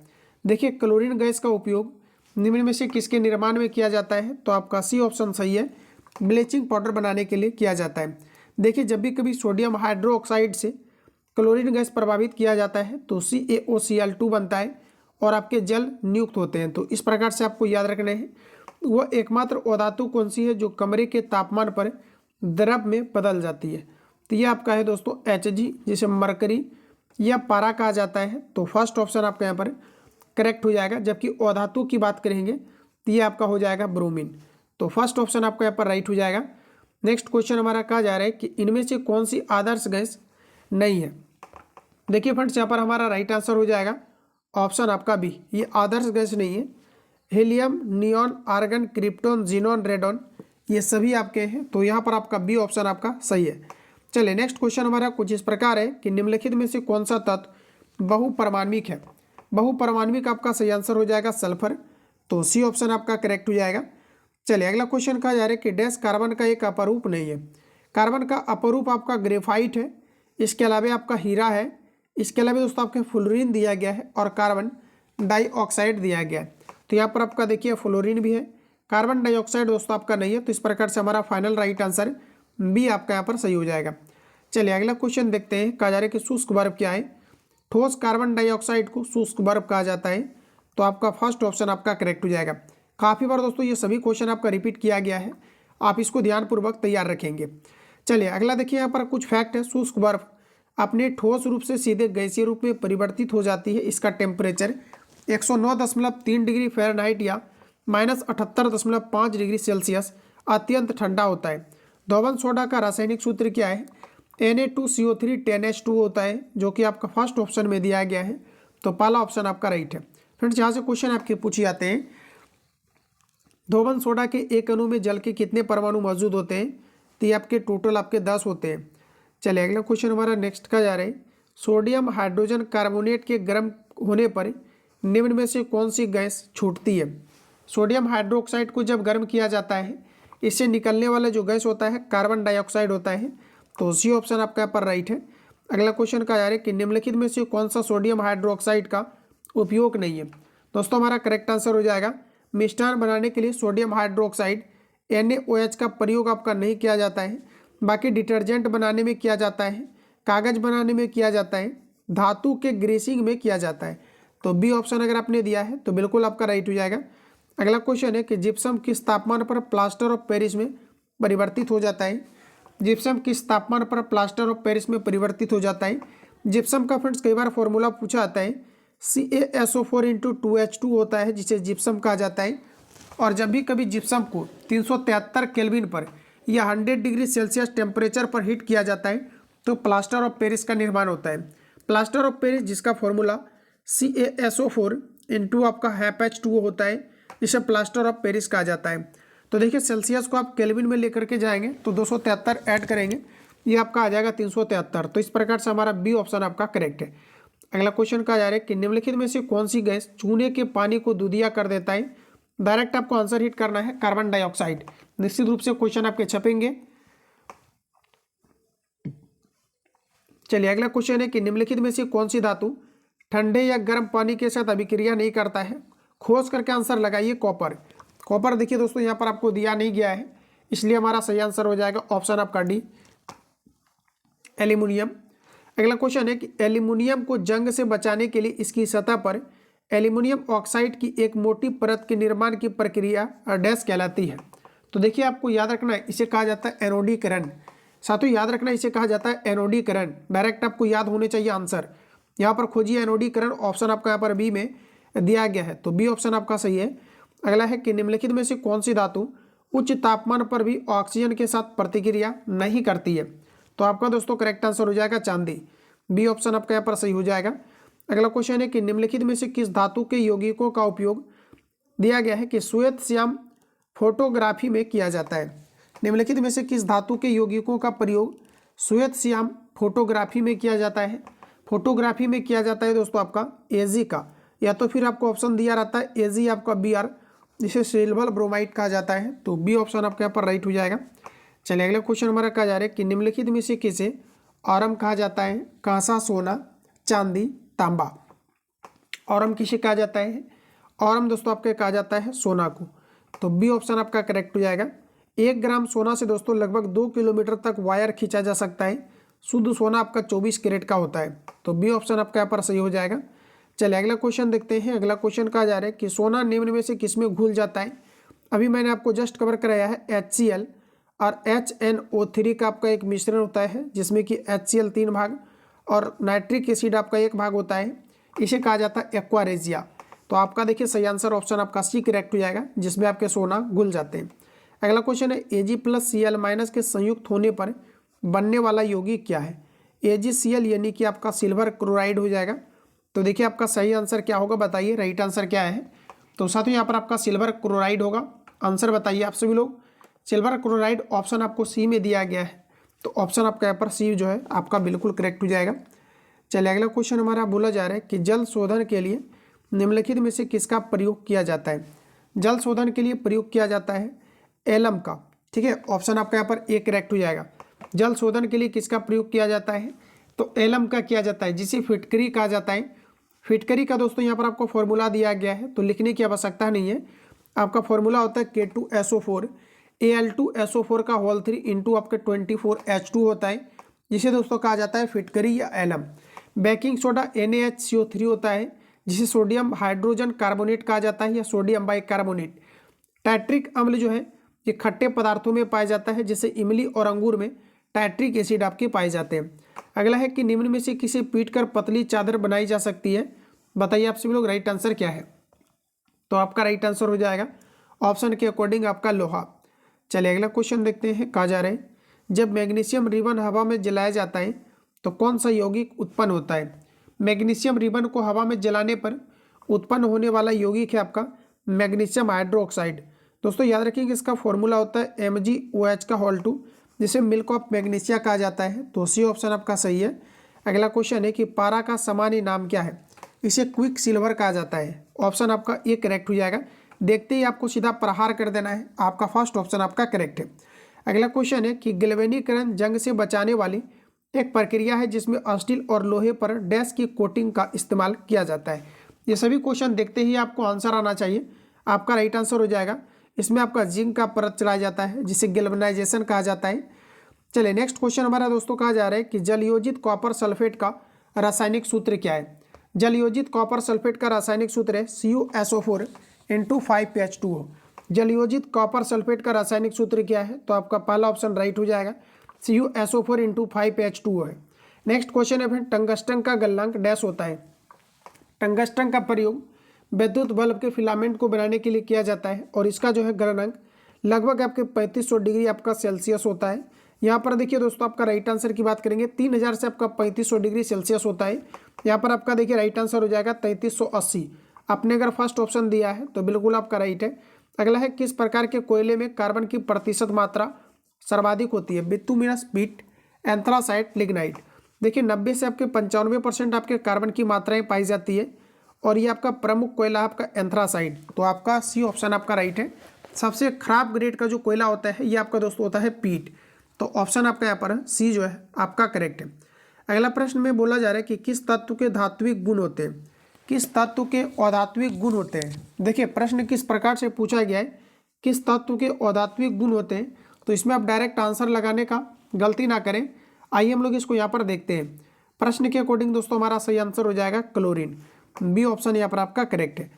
देखिए क्लोरीन गैस का उपयोग निम्न में से किसके निर्माण में किया जाता है, तो आपका सी ऑप्शन सही है, ब्लीचिंग पाउडर बनाने के लिए किया जाता है। देखिए जब भी कभी सोडियम हाइड्रोक्साइड से क्लोरीन गैस प्रभावित किया जाता है तो CaOCl2 बनता है और आपके जल नियुक्त होते हैं। तो इस प्रकार से आपको याद रखने हैं। वह एकमात्र अधातु कौन सी है जो कमरे के तापमान पर द्रव में बदल जाती है, तो ये आपका है दोस्तों Hg, जिसे मरकरी या पारा कहा जाता है। तो फर्स्ट ऑप्शन आपका यहाँ पर करेक्ट हो जाएगा। जबकि अधातु की बात करेंगे तो ये आपका हो जाएगा ब्रोमीन। तो फर्स्ट ऑप्शन आपका यहाँ पर राइट हो जाएगा। नेक्स्ट क्वेश्चन हमारा कहा जा रहा है कि इनमें से कौन सी आदर्श गैस नहीं है। देखिए फ्रेंड्स यहाँ पर हमारा राइट आंसर हो जाएगा ऑप्शन आपका बी, ये आदर्श गैस नहीं है। Helium, neon, argon, krypton, xenon, radon ये सभी आपके हैं, तो यहाँ पर आपका बी ऑप्शन आपका सही है। चलिए नेक्स्ट क्वेश्चन हमारा कुछ इस प्रकार है कि निम्नलिखित में से कौन सा तत्व बहुपरमाण्विक है। बहुपरमाण्विक आपका सही आंसर हो जाएगा सल्फर, तो सी ऑप्शन आपका करेक्ट हो जाएगा। चलिए अगला क्वेश्चन कहा जा रहा है कि डैश कार्बन का एक अपरूप नहीं है। कार्बन का अपरूप आपका ग्रेफाइट है, इसके अलावा आपका हीरा है, इसके अलावा दोस्तों आपके फ्लोरीन दिया गया है और कार्बन डाइऑक्साइड दिया गया है। तो यहाँ पर आपका देखिए फ्लोरीन भी है, कार्बन डाइऑक्साइड दोस्तों आपका नहीं है। तो इस प्रकार से हमारा फाइनल राइट आंसर बी आपका यहाँ पर सही हो जाएगा। चलिए अगला क्वेश्चन देखते हैं। कहा जा रहा है कि शुष्क बर्फ क्या है। ठोस कार्बन डाइऑक्साइड को शुष्क बर्फ कहा जाता है, तो आपका फर्स्ट ऑप्शन आपका करेक्ट हो जाएगा। काफ़ी बार दोस्तों ये सभी क्वेश्चन आपका रिपीट किया गया है, आप इसको ध्यानपूर्वक तैयार रखेंगे। चलिए अगला देखिए, यहाँ पर कुछ फैक्ट है। शुष्क बर्फ अपने ठोस रूप से सीधे गैसीय रूप में परिवर्तित हो जाती है। इसका टेम्परेचर 109.3 डिग्री फ़ारेनहाइट या -78.5 डिग्री सेल्सियस अत्यंत ठंडा होता है। धोवन सोडा का रासायनिक सूत्र क्या है। Na2CO3 10H2 होता है, जो कि आपका फर्स्ट ऑप्शन में दिया गया है। तो पहला ऑप्शन आपका राइट है। फ्रेंड्स यहाँ से क्वेश्चन आपके पूछे जाते हैं, धोवन सोडा के एक अणु में जल के कितने परमाणु मौजूद होते हैं। तो ये आपके टोटल आपके 10 होते हैं। चलिए अगला क्वेश्चन हमारा नेक्स्ट का जा रहा है, सोडियम हाइड्रोजन कार्बोनेट के गर्म होने पर निम्न में से कौन सी गैस छूटती है। सोडियम हाइड्रोक्साइड को जब गर्म किया जाता है, इससे निकलने वाला जो गैस होता है कार्बन डाइऑक्साइड होता है। तो सी ऑप्शन आपका यहाँ पर राइट है। अगला क्वेश्चन का जा रहा है कि निम्नलिखित में से कौन सा सोडियम हाइड्रोक्साइड का उपयोग नहीं है। दोस्तों हमारा करेक्ट आंसर हो जाएगा, मिष्ठान बनाने के लिए सोडियम हाइड्रोक्साइड NaOH का प्रयोग आपका नहीं किया जाता है। बाकी डिटर्जेंट बनाने में किया जाता है, कागज बनाने में किया जाता है, धातु के ग्रेसिंग में किया जाता है। तो बी ऑप्शन अगर आपने दिया है तो बिल्कुल आपका राइट हो जाएगा। अगला क्वेश्चन है कि जिप्सम किस तापमान पर प्लास्टर ऑफ पेरिस में परिवर्तित हो जाता है। जिप्सम किस तापमान पर प्लास्टर ऑफ पेरिस में परिवर्तित हो जाता है। जिप्सम का फ्रेंड्स कई बार फॉर्मूला पूछा आता है CaSO4 इंटू 2H2 होता है जिसे जिप्सम कहा जाता है। और जब भी कभी जिप्सम को 373 केल्विन पर या 100 डिग्री सेल्सियस टेम्परेचर पर हीट किया जाता है तो प्लास्टर ऑफ पेरिस का निर्माण होता है। प्लास्टर ऑफ पेरिस जिसका फॉर्मूला CaSO4 इंटू आपका HF2 होता है, जिसे प्लास्टर ऑफ पेरिस कहा जाता है। तो देखिए सेल्सियस को आप केल्विन में लेकर के जाएंगे तो 273 ऐड करेंगे, ये आपका आ जाएगा 373। तो इस प्रकार से हमारा बी ऑप्शन आपका करेक्ट है। अगला क्वेश्चन कहा जा रहा है कि निम्नलिखित में से कौन सी गैस चूने के पानी को दूधिया कर देता है। डायरेक्ट आपको आंसर हिट करना है कार्बन डाइऑक्साइड। निश्चित रूप से क्वेश्चन आपके छपेंगे। चलिए अगला क्वेश्चन है कि निम्नलिखित में से कौन सी धातु ठंडे या गर्म पानी के साथ अभिक्रिया नहीं करता है। खोज करके आंसर लगाइए कॉपर। कॉपर देखिए दोस्तों यहाँ पर आपको दिया नहीं गया है, इसलिए हमारा सही आंसर हो जाएगा ऑप्शन आपका डी एल्यूमिनियम। अगला क्वेश्चन है कि एल्यूमिनियम को जंग से बचाने के लिए इसकी सतह पर एल्यूमिनियम ऑक्साइड की एक मोटी परत के निर्माण की प्रक्रिया डैश कहलाती है। तो देखिए आपको याद रखना है, इसे कहा जाता है एनोडीकरण। साथियों याद रखना इसे कहा जाता है एनोडीकरण। डायरेक्ट आपको याद होने चाहिए आंसर। यहाँ पर खोजिए एनोडीकरण, ऑप्शन आपका यहाँ पर बी में दिया गया है, तो बी ऑप्शन आपका सही है। अगला है कि निम्नलिखित में से कौन सी धातु उच्च तापमान पर भी ऑक्सीजन के साथ प्रतिक्रिया नहीं करती है। तो आपका दोस्तों करेक्ट आंसर हो जाएगा चांदी। बी ऑप्शन आपका यहाँ पर सही हो जाएगा। अगला क्वेश्चन है कि निम्नलिखित में से किस धातु के यौगिकों का उपयोग दिया गया है कि श्वेत श्याम फोटोग्राफी में किया जाता है। निम्नलिखित में से किस धातु के यौगिकों का प्रयोग श्वेत श्याम फोटोग्राफी में किया जाता है। फोटोग्राफी में किया जाता है दोस्तों आपका Ag का, या तो फिर आपको ऑप्शन दिया रहता है Ag आपका Br, जिसे सिल्वर ब्रोमाइड कहा जाता है। तो बी ऑप्शन आपके यहाँ पर राइट हो जाएगा। चलिए अगला क्वेश्चन हमारा कहा जा रहा है कि निम्नलिखित में से किसे औरम कहा जाता है। कांसा, सोना, चांदी, तांबा। औरम किसे कहा जाता है। औरम दोस्तों आपके कहा जाता है सोना को। तो बी ऑप्शन आपका करेक्ट हो जाएगा। 1 ग्राम सोना से दोस्तों लगभग 2 किलोमीटर तक वायर खींचा जा सकता है। शुद्ध सोना आपका 24 कैरेट का होता है। तो बी ऑप्शन आपका यहाँ पर सही हो जाएगा। चलिए अगला क्वेश्चन देखते हैं। अगला क्वेश्चन कहा जा रहा है कि सोना निम्न में से किसमें घुल जाता है। अभी मैंने आपको जस्ट कवर कराया है HCl और HNO3 का आपका एक मिश्रण होता है, जिसमें कि HCl 3 भाग और नाइट्रिक एसिड आपका 1 भाग होता है। इसे कहा जाता है एक्वारेजिया। तो आपका देखिए सही आंसर ऑप्शन आपका सी करेक्ट हो जाएगा, जिसमें आपके सोना घुल जाते हैं। अगला क्वेश्चन है Ag+Cl- के संयुक्त होने पर बनने वाला यौगिक क्या है। AgCl यानी कि आपका सिल्वर क्लोराइड हो जाएगा। तो देखिए आपका सही आंसर क्या होगा, बताइए राइट आंसर क्या है। तो साथियों यहाँ पर आपका सिल्वर क्लोराइड होगा। आंसर बताइए आप सभी लोग। सिल्वर क्लोराइड ऑप्शन आपको सी में दिया गया है, तो ऑप्शन आपका यहाँ पर सी जो है आपका बिल्कुल करेक्ट हो जाएगा। चलिए अगला क्वेश्चन हमारा बोला जा रहा है कि जल शोधन के लिए निम्नलिखित में से किसका प्रयोग किया जाता है। जल शोधन के लिए प्रयोग किया जाता है एलम का। ठीक है, ऑप्शन आपका यहाँ पर ए करेक्ट हो जाएगा। जल शोधन के लिए किसका प्रयोग किया जाता है, तो एलम का किया जाता है, जिसे फिटकरी कहा जाता है। फिटकरी का दोस्तों यहाँ पर आपको फॉर्मूला दिया गया है, तो लिखने की आवश्यकता नहीं है। आपका फॉर्मूला होता है K2SO4 Al2SO4 का होल 3 इंटू आपके 24H2 होता है, जिसे दोस्तों कहा जाता है फिटकरी या एलम। बेकिंग सोडा NaHCO3 होता है, जिसे सोडियम हाइड्रोजन कार्बोनेट कहा जाता है या सोडियम बाइकार्बोनेट। टाइट्रिक अम्ल जो है ये खट्टे पदार्थों में पाया जाता है, जैसे इमली और अंगूर में टाइट्रिक एसिड आपके पाए जाते हैं। अगला है कि निम्न में से किसे पीटकर पतली चादर बनाई जा सकती है। बताइए आप सभी लोग राइट आंसर क्या है। तो आपका राइट आंसर हो जाएगा ऑप्शन के अकॉर्डिंग आपका लोहा। चलिए अगला क्वेश्चन देखते हैं। कहा जा रहा है जब मैग्नीशियम रिबन हवा में जलाया जाता है तो कौन सा यौगिक उत्पन्न होता है। मैग्नीशियम रिबन को हवा में जलाने पर उत्पन्न होने वाला यौगिक है आपका मैग्नीशियम हाइड्रोक्साइड। दोस्तों याद रखिए इसका फॉर्मूला होता है MgOH का होल 2, जिसे मिल्क ऑफ मैग्नीशिया कहा जाता है। तो सी ऑप्शन आपका सही है। अगला क्वेश्चन है कि पारा का सामान्य नाम क्या है। इसे क्विक सिल्वर कहा जाता है। ऑप्शन आपका ए करेक्ट हो जाएगा। देखते ही आपको सीधा प्रहार कर देना है, आपका फर्स्ट ऑप्शन आपका करेक्ट है। अगला क्वेश्चन है कि गैल्वेनीकरण जंग से बचाने वाली एक प्रक्रिया है, जिसमें स्टील और लोहे पर डैश की कोटिंग का इस्तेमाल किया जाता है। ये सभी क्वेश्चन देखते ही आपको आंसर आना चाहिए। आपका राइट आंसर हो जाएगा। इसमें आपका जिंक का परत चलाया जाता है, जिसे गैल्वेनाइजेशन कहा जाता है। चलिए नेक्स्ट क्वेश्चन हमारा दोस्तों कहा जा रहा है कि जलयोजित कॉपर सल्फेट का रासायनिक सूत्र क्या है। जलयोजित कॉपर सल्फेट का रासायनिक सूत्र है CuSO4 into 5PH2O। जलयोजित copper sulphate का रासायनिक सूत्र क्या है, तो आपका पहला ऑप्शन राइट हो जाएगा, CuSO4 इंटू 5PH2O है। नेक्स्ट क्वेश्चन है फिर टंगस्टन का गलनांक डैश होता है। टंगस्टन का प्रयोग विद्युत बल्ब के फिलामेंट को बनाने के लिए किया जाता है और इसका जो है गलनांक लगभग आपके 3500 डिग्री आपका सेल्सियस होता है। यहाँ पर देखिए दोस्तों आपका राइट आंसर की बात करेंगे 3000 से आपका 3500 डिग्री सेल्सियस होता है। यहाँ पर आपका देखिए राइट आंसर हो जाएगा 3380। आपने अगर फर्स्ट ऑप्शन दिया है तो बिल्कुल आपका राइट है। अगला है किस प्रकार के कोयले में कार्बन की प्रतिशत मात्रा सर्वाधिक होती है? बिटुमिनस, पीट, एंथ्रासाइट, लिग्नाइट। देखिए 90 से आपके 95% आपके कार्बन की मात्राएं पाई जाती है और ये आपका प्रमुख कोयला आपका एंथ्रासाइट। तो आपका सी ऑप्शन आपका राइट है। सबसे खराब ग्रेड का जो कोयला होता है ये आपका दोस्तों होता है पीट। तो ऑप्शन आपका यहाँ पर सी जो है आपका करेक्ट है। अगला प्रश्न में बोला जा रहा है कि किस तत्व के धात्विक गुण होते हैं? किस तत्व के अधात्विक गुण होते हैं? देखिए प्रश्न किस प्रकार से पूछा गया है, किस तत्व के अधात्विक गुण होते हैं? तो इसमें आप डायरेक्ट आंसर लगाने का गलती ना करें। आइए हम लोग इसको यहाँ पर देखते हैं। प्रश्न के अकॉर्डिंग दोस्तों हमारा सही आंसर हो जाएगा क्लोरीन। बी ऑप्शन यहाँ पर आपका करेक्ट है।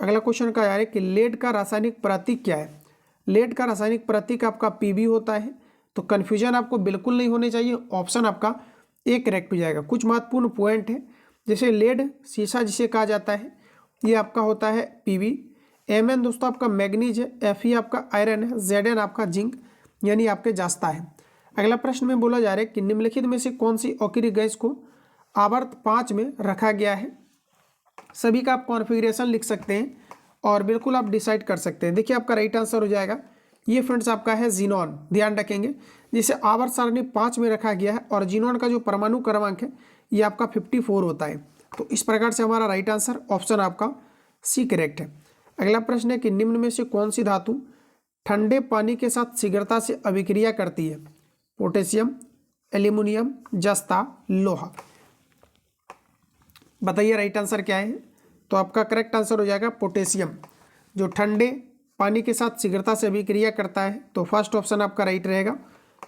अगला क्वेश्चन का यार है कि लेड का रासायनिक प्रतीक क्या है? लेड का रासायनिक प्रतीक आपका पीबी होता है। तो कन्फ्यूजन आपको बिल्कुल नहीं होने चाहिए, ऑप्शन आपका ए करेक्ट हो जाएगा। कुछ महत्वपूर्ण पॉइंट है, जैसे लेड सीसा जिसे कहा जाता है ये आपका होता है पीबी। एमएन दोस्तों आपका मैग्नीज है, एफई आपका आयरन है, जेडएन आपका जिंक यानी आपके जास्ता है। अगला प्रश्न में बोला जा रहा है कि निम्नलिखित में से कौन सी अक्रिय गैस को आवर्त 5 में रखा गया है? सभी का आप कॉन्फ़िगरेशन लिख सकते हैं और बिल्कुल आप डिसाइड कर सकते हैं। देखिए आपका राइट आंसर हो जाएगा ये फ्रेंड्स आपका है जीनॉन। ध्यान रखेंगे जिसे आवर्त सारणी 5 में रखा गया है और जीनॉन का जो परमाणु क्रमांक है ये आपका 54 होता है। तो इस प्रकार से हमारा राइट आंसर ऑप्शन आपका सी करेक्ट है। अगला प्रश्न है कि निम्न में से कौन सी धातु ठंडे पानी के साथ शीघ्रता से अभिक्रिया करती है? पोटेशियम, एल्यूमिनियम, जस्ता, लोहा। बताइए राइट आंसर क्या है? तो आपका करेक्ट आंसर हो जाएगा पोटेशियम, जो ठंडे पानी के साथ शीघ्रता से अभिक्रिया करता है। तो फर्स्ट ऑप्शन आपका राइट रहेगा।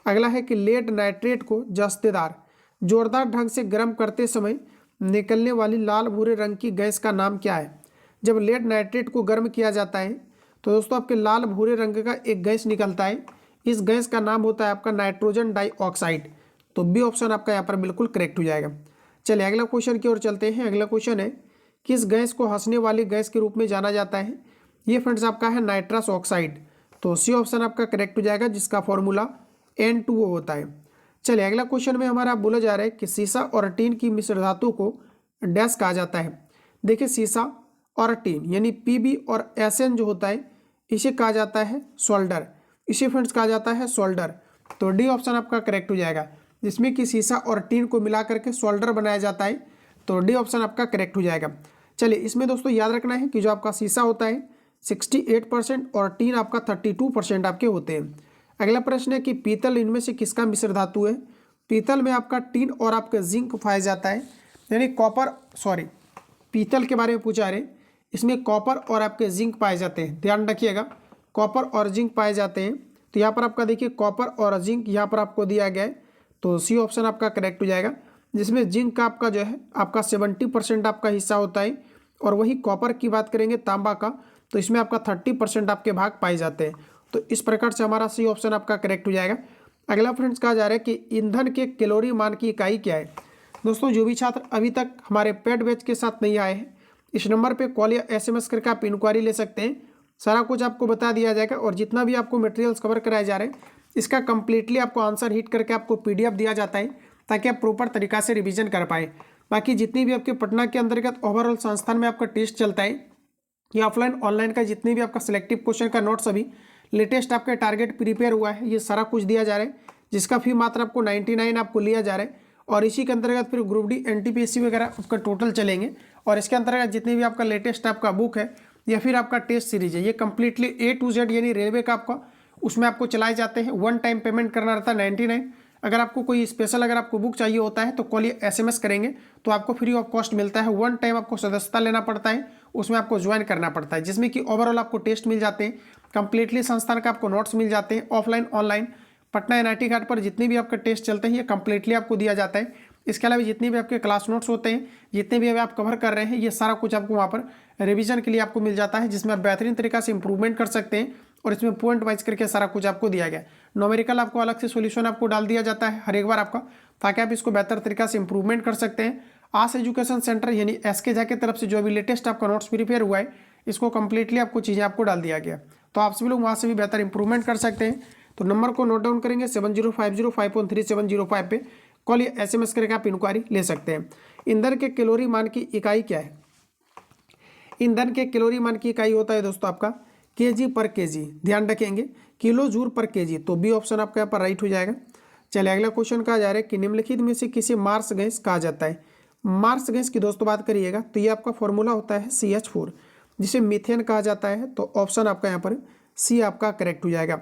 अगला है कि लेड नाइट्रेट को जस्तेदार जोरदार ढंग से गर्म करते समय निकलने वाली लाल भूरे रंग की गैस का नाम क्या है? जब लेड नाइट्रेट को गर्म किया जाता है तो दोस्तों आपके लाल भूरे रंग का एक गैस निकलता है। इस गैस का नाम होता है आपका नाइट्रोजन डाइऑक्साइड। तो बी ऑप्शन आपका यहाँ पर बिल्कुल करेक्ट हो जाएगा। चलिए अगला क्वेश्चन की ओर चलते हैं। अगला क्वेश्चन है किस गैस को हंसने वाली गैस के रूप में जाना जाता है? ये फ्रेंड्स आपका है नाइट्रस ऑक्साइड। तो सी ऑप्शन आपका करेक्ट हो जाएगा, जिसका फॉर्मूला N2O होता है। चलिए अगला क्वेश्चन में हमारा बोला जा रहा है कि सीसा और टीन की मिश्र धातु को डैश कहा जाता है। देखिए सीसा और टीन यानी Pb और Sn जो होता है इसे कहा जाता है सोल्डर। इसे फ्रेंड्स कहा जाता है सोल्डर। तो डी ऑप्शन आपका करेक्ट हो जाएगा, जिसमें कि सीसा और टीन को मिला करके सोल्डर बनाया जाता है। तो डी ऑप्शन आपका करेक्ट हो जाएगा। चलिए इसमें दोस्तों याद रखना है कि जो आपका सीसा होता है 68% और टीन आपका 32% आपके होते हैं। अगला प्रश्न है कि पीतल इनमें से किसका मिश्र धातु है? पीतल में आपका टीन और आपका जिंक पाया जाता है, यानी पीतल के बारे में पूछा रहे। इसमें कॉपर और आपके जिंक पाए जाते हैं। ध्यान रखिएगा, कॉपर और जिंक पाए जाते हैं। तो यहाँ पर आपका देखिए कॉपर और जिंक यहाँ पर आपको दिया गया है। तो सी ऑप्शन आपका करेक्ट हो जाएगा, जिसमें जिंक का आपका जो है आपका 70% आपका हिस्सा होता है और वही कॉपर की बात करेंगे तांबा का, तो इसमें आपका 30% आपके भाग पाए जाते हैं। तो इस प्रकार से हमारा सी ऑप्शन आपका करेक्ट हो जाएगा। अगला फ्रेंड्स कहा जा रहा है कि ईंधन के कैलोरी मान की इकाई क्या है? दोस्तों जो भी छात्र अभी तक हमारे पेड बैच के साथ नहीं आए हैं, इस नंबर पे कॉल या SMS करके आप इंक्वायरी ले सकते हैं। सारा कुछ आपको बता दिया जाएगा और जितना भी आपको मटेरियल्स कवर कराए जा रहे हैं इसका कंप्लीटली आपको आंसर हिट करके आपको PDF दिया जाता है, ताकि आप प्रॉपर तरीका से रिवीजन कर पाएँ। बाकी जितनी भी आपके पटना के अंतर्गत ओवरऑल संस्थान में आपका टेस्ट चलता है, ये ऑफलाइन ऑनलाइन का जितने भी आपका सिलेक्टिव क्वेश्चन का नोट्स अभी लेटेस्ट आपका टारगेट प्रिपेयर हुआ है, ये सारा कुछ दिया जा रहा है, जिसका फी मात्र आपको 99 आपको लिया जा रहा है। और इसी के अंतर्गत फिर ग्रुप डी NTPSC वगैरह आपका टोटल चलेंगे। और इसके अंतर्गत जितने भी आपका लेटेस्ट आपका बुक है या फिर आपका टेस्ट सीरीज है, ये कंप्लीटली A to Z यानी रेलवे का आपका उसमें आपको चलाए जाते हैं। 1 टाइम पेमेंट करना रहता है 99। अगर आपको कोई स्पेशल अगर आपको बुक चाहिए होता है तो कॉल या SMS करेंगे तो आपको फ्री ऑफ कॉस्ट मिलता है। 1 टाइम आपको सदस्यता लेना पड़ता है, उसमें आपको ज्वाइन करना पड़ता है, जिसमें कि ओवरऑल आपको टेस्ट मिल जाते हैं, कंप्लीटली संस्थान का आपको नोट्स मिल जाते हैं। ऑफलाइन ऑनलाइन पटना NIT घाट पर जितने भी आपका टेस्ट चलते हैं ये कंप्लीटली आपको दिया जाता है। इसके अलावा जितने भी आपके क्लास नोट्स होते हैं, जितने भी अभी आप कवर कर रहे हैं, ये सारा कुछ आपको वहाँ पर रिवीजन के लिए आपको मिल जाता है, जिसमें आप बेहतरीन तरीका से इंप्रूवमेंट कर सकते हैं। और इसमें पॉइंट वाइज करके सारा कुछ आपको दिया गया है। न्यूमेरिकल आपको अलग से सॉल्यूशन आपको डाल दिया जाता है हर एक बार आपका, ताकि आप इसको बेहतर तरीका से इंप्रूवमेंट कर सकते हैं। आस एजुकेशन सेंटर यानी SKJ की तरफ से जो अभी लेटेस्ट आपका नोट्स प्रिपेयर हुआ है, इसको कंप्लीटली आपको चीज़ें आपको डाल दिया गया। तो आप सभी लोग वहाँ से भी बेहतर इंप्रूवमेंट कर सकते हैं। तो नंबर को नोट डाउन करेंगे 7050513705 पे कॉल या SMS करके आप इंक्वायरी ले सकते हैं। ईंधन के कैलोरी मान की इकाई क्या है? ईंधन के कैलोरी मान की इकाई होता है दोस्तों आपका kg/kg, ध्यान रखेंगे किलो जूल पर kg। तो बी ऑप्शन आपका यहाँ पर राइट हो जाएगा। चलिए अगला क्वेश्चन कहा जा रहा है कि निम्नलिखित में से किसे मार्स गैस कहा जाता है? मार्स गैस की दोस्तों बात करिएगा तो ये आपका फॉर्मूला होता है CH4, जिसे मीथेन कहा जाता है। तो ऑप्शन आपका यहाँ पर सी आपका करेक्ट हो जाएगा।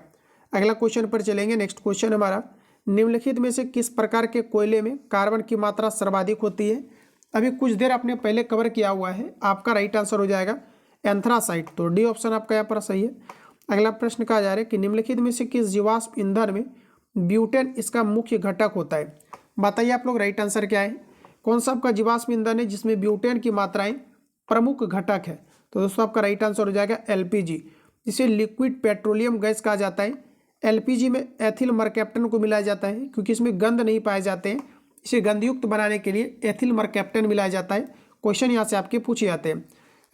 अगला क्वेश्चन पर चलेंगे। नेक्स्ट क्वेश्चन हमारा, निम्नलिखित में से किस प्रकार के कोयले में कार्बन की मात्रा सर्वाधिक होती है? अभी कुछ देर आपने पहले कवर किया हुआ है, आपका राइट आंसर हो जाएगा एंथ्रासाइट। तो डी ऑप्शन आपका यहाँ पर सही है। अगला प्रश्न कहा जा रहा है कि निम्नलिखित में से किस जीवाश्म ईंधन में ब्यूटेन इसका मुख्य घटक होता है? बताइए आप लोग राइट आंसर क्या है? कौन सा आपका जीवाश्म ईंधन है जिसमें ब्यूटेन की मात्राएं प्रमुख घटक है? तो दोस्तों आपका राइट आंसर हो जाएगा LPG, जिसे लिक्विड पेट्रोलियम गैस कहा जाता है। LPG में एथिल मरकैप्टन को मिलाया जाता है, क्योंकि इसमें गंध नहीं पाए जाते हैं, इसे गंधयुक्त बनाने के लिए एथिल मरकैप्टन मिलाया जाता है। क्वेश्चन यहाँ से आपके पूछे जाते हैं।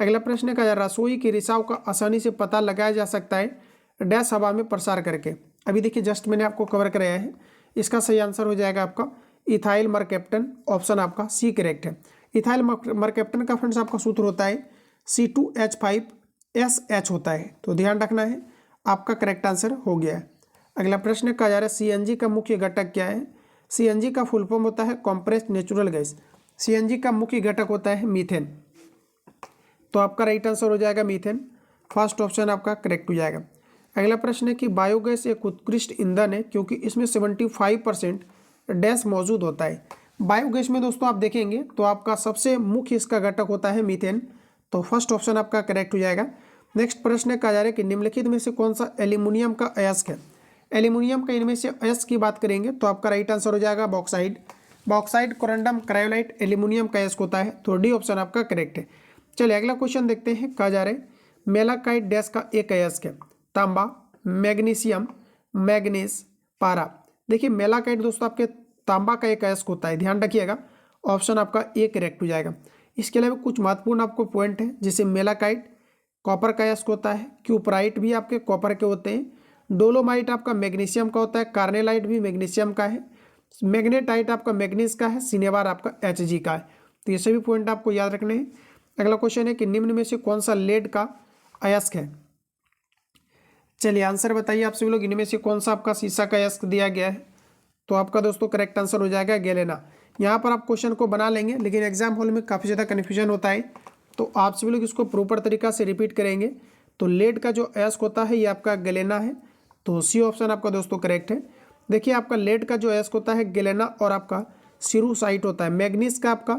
अगला प्रश्न का, रसोई के रिसाव का आसानी से पता लगाया जा सकता है डैश हवा में प्रसार करके। अभी देखिए जस्ट मैंने आपको कवर कराया है। इसका सही आंसर हो जाएगा आपका इथाइल मरकैप्टन। ऑप्शन आपका सी करेक्ट है। इथाइल मरकैप्टन का फ्रेंड्स आपका सूत्र होता है C2H5SH होता है। तो ध्यान रखना है, आपका करेक्ट आंसर हो गया है। अगला प्रश्न कहा जा रहा है CNG का मुख्य घटक क्या है? CNG का फुल फॉर्म होता है कॉम्प्रेस्ड नेचुरल गैस। CNG का मुख्य घटक होता है मीथेन। तो आपका राइट आंसर हो जाएगा मीथेन। फर्स्ट ऑप्शन आपका करेक्ट हो जाएगा। अगला प्रश्न है कि बायोगैस एक उत्कृष्ट ईंधन है क्योंकि इसमें 75% डैश मौजूद होता है। बायोगैस में दोस्तों आप देखेंगे तो आपका सबसे मुख्य इसका घटक होता है मीथेन। तो फर्स्ट ऑप्शन आपका करेक्ट हो जाएगा। नेक्स्ट प्रश्न कहा जा रहा है कि निम्नलिखित में से कौन सा एल्यूमिनियम का अयस्क है? एल्यूमिनियम का इनमें से अयस्क की बात करेंगे तो आपका राइट आंसर हो जाएगा bauxite. Bauxite, corundum, cryolite aluminium का अयस्क होता है। तो डी ऑप्शन आपका करेक्ट है। चलिए अगला क्वेश्चन देखते हैं। कहा जा रहा है मेलाकाइट डैश का एक अयस्क है? तांबा, मैग्नीशियम, मैग्नीज, पारा। देखिए मेलाकाइट दोस्तों आपके तांबा का एक अयस्क होता है, ध्यान रखिएगा। ऑप्शन आपका ए करेक्ट हो जाएगा। इसके अलावा कुछ महत्वपूर्ण आपको पॉइंट है, जैसे मेलाकाइट कॉपर का अयस्क होता है, क्यूपराइट भी आपके कॉपर के होते हैं, डोलोमाइट आपका मैग्नीशियम का होता है, कार्नेलाइट भी मैग्नीशियम का है, मैग्नेटाइट आपका मैग्नीज का है, सिनेबार आपका Hg का है। तो ये सभी पॉइंट आपको याद रखने हैं। अगला क्वेश्चन है कि निम्न में से कौन सा लेड का अयस्क है? चलिए आंसर बताइए आप सभी लोग, इनमें से कौन सा आपका सीसा का अयस्क दिया गया है? तो आपका दोस्तों करेक्ट आंसर हो जाएगा गैलेना। यहाँ पर आप क्वेश्चन को बना लेंगे, लेकिन एग्जाम हॉल में काफ़ी ज़्यादा कन्फ्यूजन होता है, तो आप सभी लोग इसको प्रॉपर तरीका से रिपीट करेंगे। तो लेड का जो अयस्क होता है ये आपका गैलेना है। तो सी ऑप्शन आपका दोस्तों करेक्ट है। देखिए आपका लेड का जो अयस्क होता है गैलेना और आपका सिरुसाइट होता है। मैग्नीज का आपका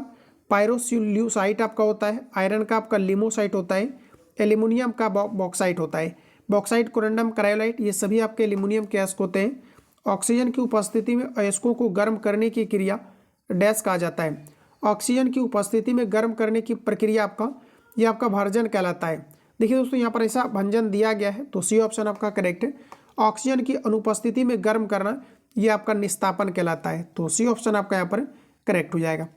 पायरोसिल्यूसाइट आपका होता है। आयरन का आपका लिमोसाइट होता है। एल्यूमिनियम का बॉक्साइट होता है। बॉक्साइट, कोरंडम, क्रायोलाइट ये सभी आपके एल्यूमिनियम के अयस्क होते हैं। ऑक्सीजन की उपस्थिति में अयस्कों को गर्म करने की क्रिया डैश कहा जाता है? ऑक्सीजन की उपस्थिति में गर्म करने की प्रक्रिया ये आपका भंजन कहलाता है। देखिए दोस्तों यहाँ पर ऐसा भंजन दिया गया है, तो सी ऑप्शन आपका करेक्ट है। ऑक्सीजन की अनुपस्थिति में गर्म करना ये आपका निस्तापन कहलाता है। तो सी ऑप्शन आपका यहाँ पर करेक्ट हो जाएगा।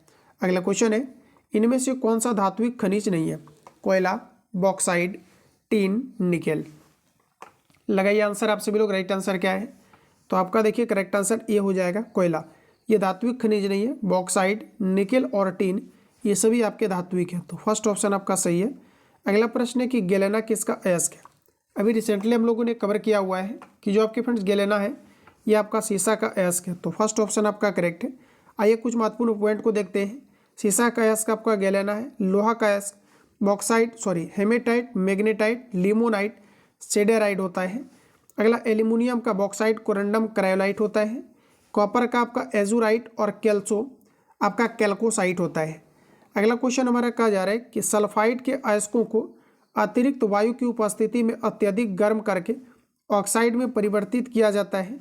अगला क्वेश्चन है, इनमें से कौन सा धात्विक खनिज नहीं है? कोयला, बॉक्साइड, टीन, निकेल। लगाइए आंसर आप सभी लोग, राइट आंसर क्या है? तो आपका देखिए करेक्ट आंसर ये हो जाएगा कोयला। ये धात्विक खनिज नहीं है। बॉक्साइड, निकेल और टीन ये सभी आपके धात्विक है। तो फर्स्ट ऑप्शन आपका सही है। अगला प्रश्न है कि गैलेना किसका अयस्क है? अभी रिसेंटली हम लोगों ने कवर किया हुआ है कि जो आपके फ्रेंड्स गैलेना है ये आपका सीसा का अयस्क है। तो फर्स्ट ऑप्शन आपका करेक्ट है। आइए कुछ महत्वपूर्ण पॉइंट को देखते हैं। सीसा का अयस्क आपका गैलेना है। लोहा का अयस्क बॉक्साइट हेमेटाइट, मैग्नेटाइट, लिमोनाइट, सेडेराइट होता है। अगला एल्यूमिनियम का बॉक्साइट, कोरंडम, क्रायोलाइट होता है। कॉपर का आपका एजुराइट और कैल्सो आपका कैल्कोसाइट होता है। अगला क्वेश्चन हमारा कहा जा रहा है कि सल्फाइड के अयस्कों को अतिरिक्त वायु की उपस्थिति में अत्यधिक गर्म करके ऑक्साइड में परिवर्तित किया जाता है।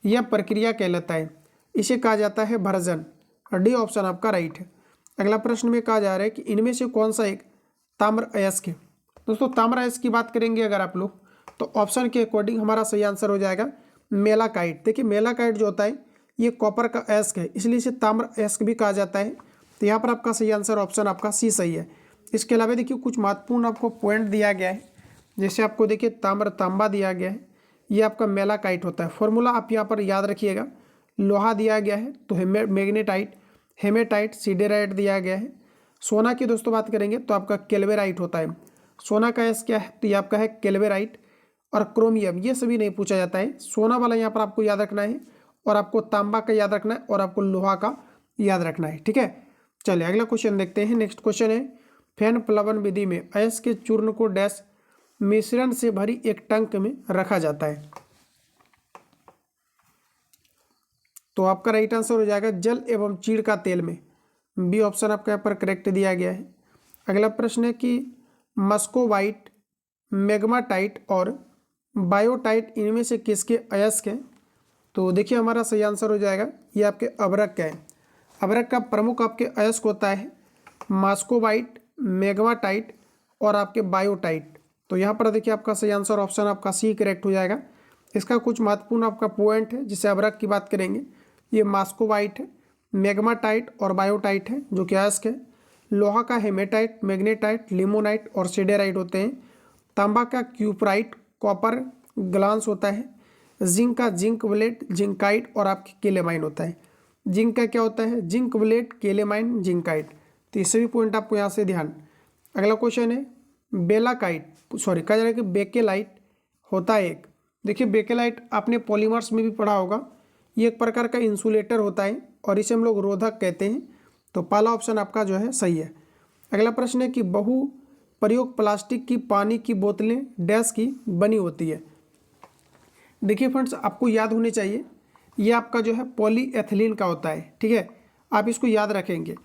यह प्रक्रिया कहलाता है, इसे कहा जाता है भर्जन। डी ऑप्शन आपका राइट है। अगला प्रश्न में कहा जा रहा है कि इनमें से कौन सा एक ताम्र अयस्क है? दोस्तों ताम्र अयस्क की बात करेंगे अगर आप लोग तो ऑप्शन के अकॉर्डिंग हमारा सही आंसर हो जाएगा मेलाकाइट। देखिए मेलाकाइट जो होता है ये कॉपर का अयस्क है, इसलिए इसे ताम्र अयस्क भी कहा जाता है। तो यहाँ पर आपका सही आंसर ऑप्शन आपका सी सही है। इसके अलावा देखिए कुछ महत्वपूर्ण आपको पॉइंट दिया गया है, जैसे आपको देखिए ताम्र तांबा दिया गया है, ये आपका मेलाकाइट होता है। फॉर्मूला आप यहाँ पर याद रखिएगा। लोहा दिया गया है तो मैग्नेटाइट, हेमेटाइट, सिडेराइट दिया गया है। सोना की दोस्तों बात करेंगे तो आपका केल्वेराइट होता है। सोना का एस क्या है, तो ये आपका है केल्वेराइट। और क्रोमियम ये सभी नहीं पूछा जाता है, सोना वाला यहाँ पर आपको याद रखना है, और आपको तांबा का याद रखना है, और आपको लोहा का याद रखना है। ठीक है, चलिए अगला क्वेश्चन देखते हैं। नेक्स्ट क्वेश्चन है, फैन प्लवन विधि में अयस्क के चूर्ण को डैश मिश्रण से भरी एक टंक में रखा जाता है। तो आपका राइट आंसर हो जाएगा जल एवं चीड़ का तेल में। बी ऑप्शन आपका यहाँ पर करेक्ट दिया गया है। अगला प्रश्न है कि मस्कोवाइट, मैग्माटाइट और बायोटाइट इनमें से किसके अयस्क हैं। तो देखिए हमारा सही आंसर हो जाएगा ये आपके अभ्रक का है। अभ्रक का प्रमुख आपके अयस्क होता है मस्कोवाइट, मैग्माटाइट और आपके बायोटाइट। तो यहाँ पर देखिए आपका सही आंसर ऑप्शन आपका सी करेक्ट हो जाएगा। इसका कुछ महत्वपूर्ण आपका पॉइंट है, जिसे अभ्रक की बात करेंगे, ये मस्कोवाइट है, मैग्माटाइट और बायोटाइट है जो कि अयस्क है। लोहा का हेमेटाइट, मैग्नेटाइट, लिमोनाइट और सिडेराइट होते हैं। तांबा का क्यूपराइट, कॉपर ग्लांस होता है। जिंक का जिंक ब्लेड, जिंकाइट और आपके केलेमाइन होता है। जिंक का क्या होता है, जिंक ब्लेड, केलेमाइन, जिंकाइट। तो ये सभी पॉइंट आपको यहाँ से ध्यान। अगला क्वेश्चन है बेलाकाइट, सॉरी कहा जा रहा है कि बेकेलाइट होता है एक। देखिए बेकेलाइट आपने पॉलीमर्स में भी पढ़ा होगा, ये एक प्रकार का इंसुलेटर होता है और इसे हम लोग रोधक कहते हैं। तो पहला ऑप्शन आपका जो है सही है। अगला प्रश्न है कि बहु प्रयोग प्लास्टिक की पानी की बोतलें डैश की बनी होती है। देखिए फ्रेंड्स आपको याद होने चाहिए, ये आपका जो है पॉलीएथिलीन का होता है। ठीक है, आप इसको याद रखेंगे।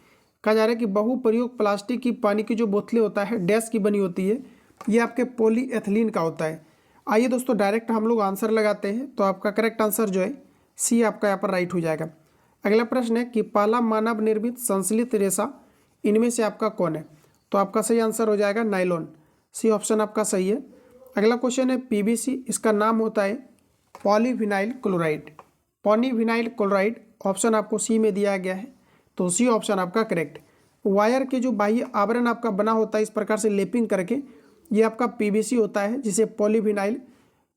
कहा जा रहा है कि बहु प्रयोग प्लास्टिक की पानी की जो बोतलें होता है डैश की बनी होती है, ये आपके पॉलीएथिलीन का होता है। आइए दोस्तों डायरेक्ट हम लोग आंसर लगाते हैं। तो आपका करेक्ट आंसर जो है सी आपका यहाँ पर राइट हो जाएगा। अगला प्रश्न है कि पहला मानव निर्मित संश्लित रेशा इनमें से आपका कौन है। तो आपका सही आंसर हो जाएगा नायलॉन, सी ऑप्शन आपका सही है। अगला क्वेश्चन है पीवीसी, इसका नाम होता है polyvinyl chloride. Polyvinyl chloride option आपको सी में दिया गया है, तो सी ऑप्शन आपका करेक्ट। वायर के जो बाह्य आवरण आपका बना होता है इस प्रकार से लेपिंग करके, ये आपका पीवीसी होता है, जिसे पॉलीविनाइल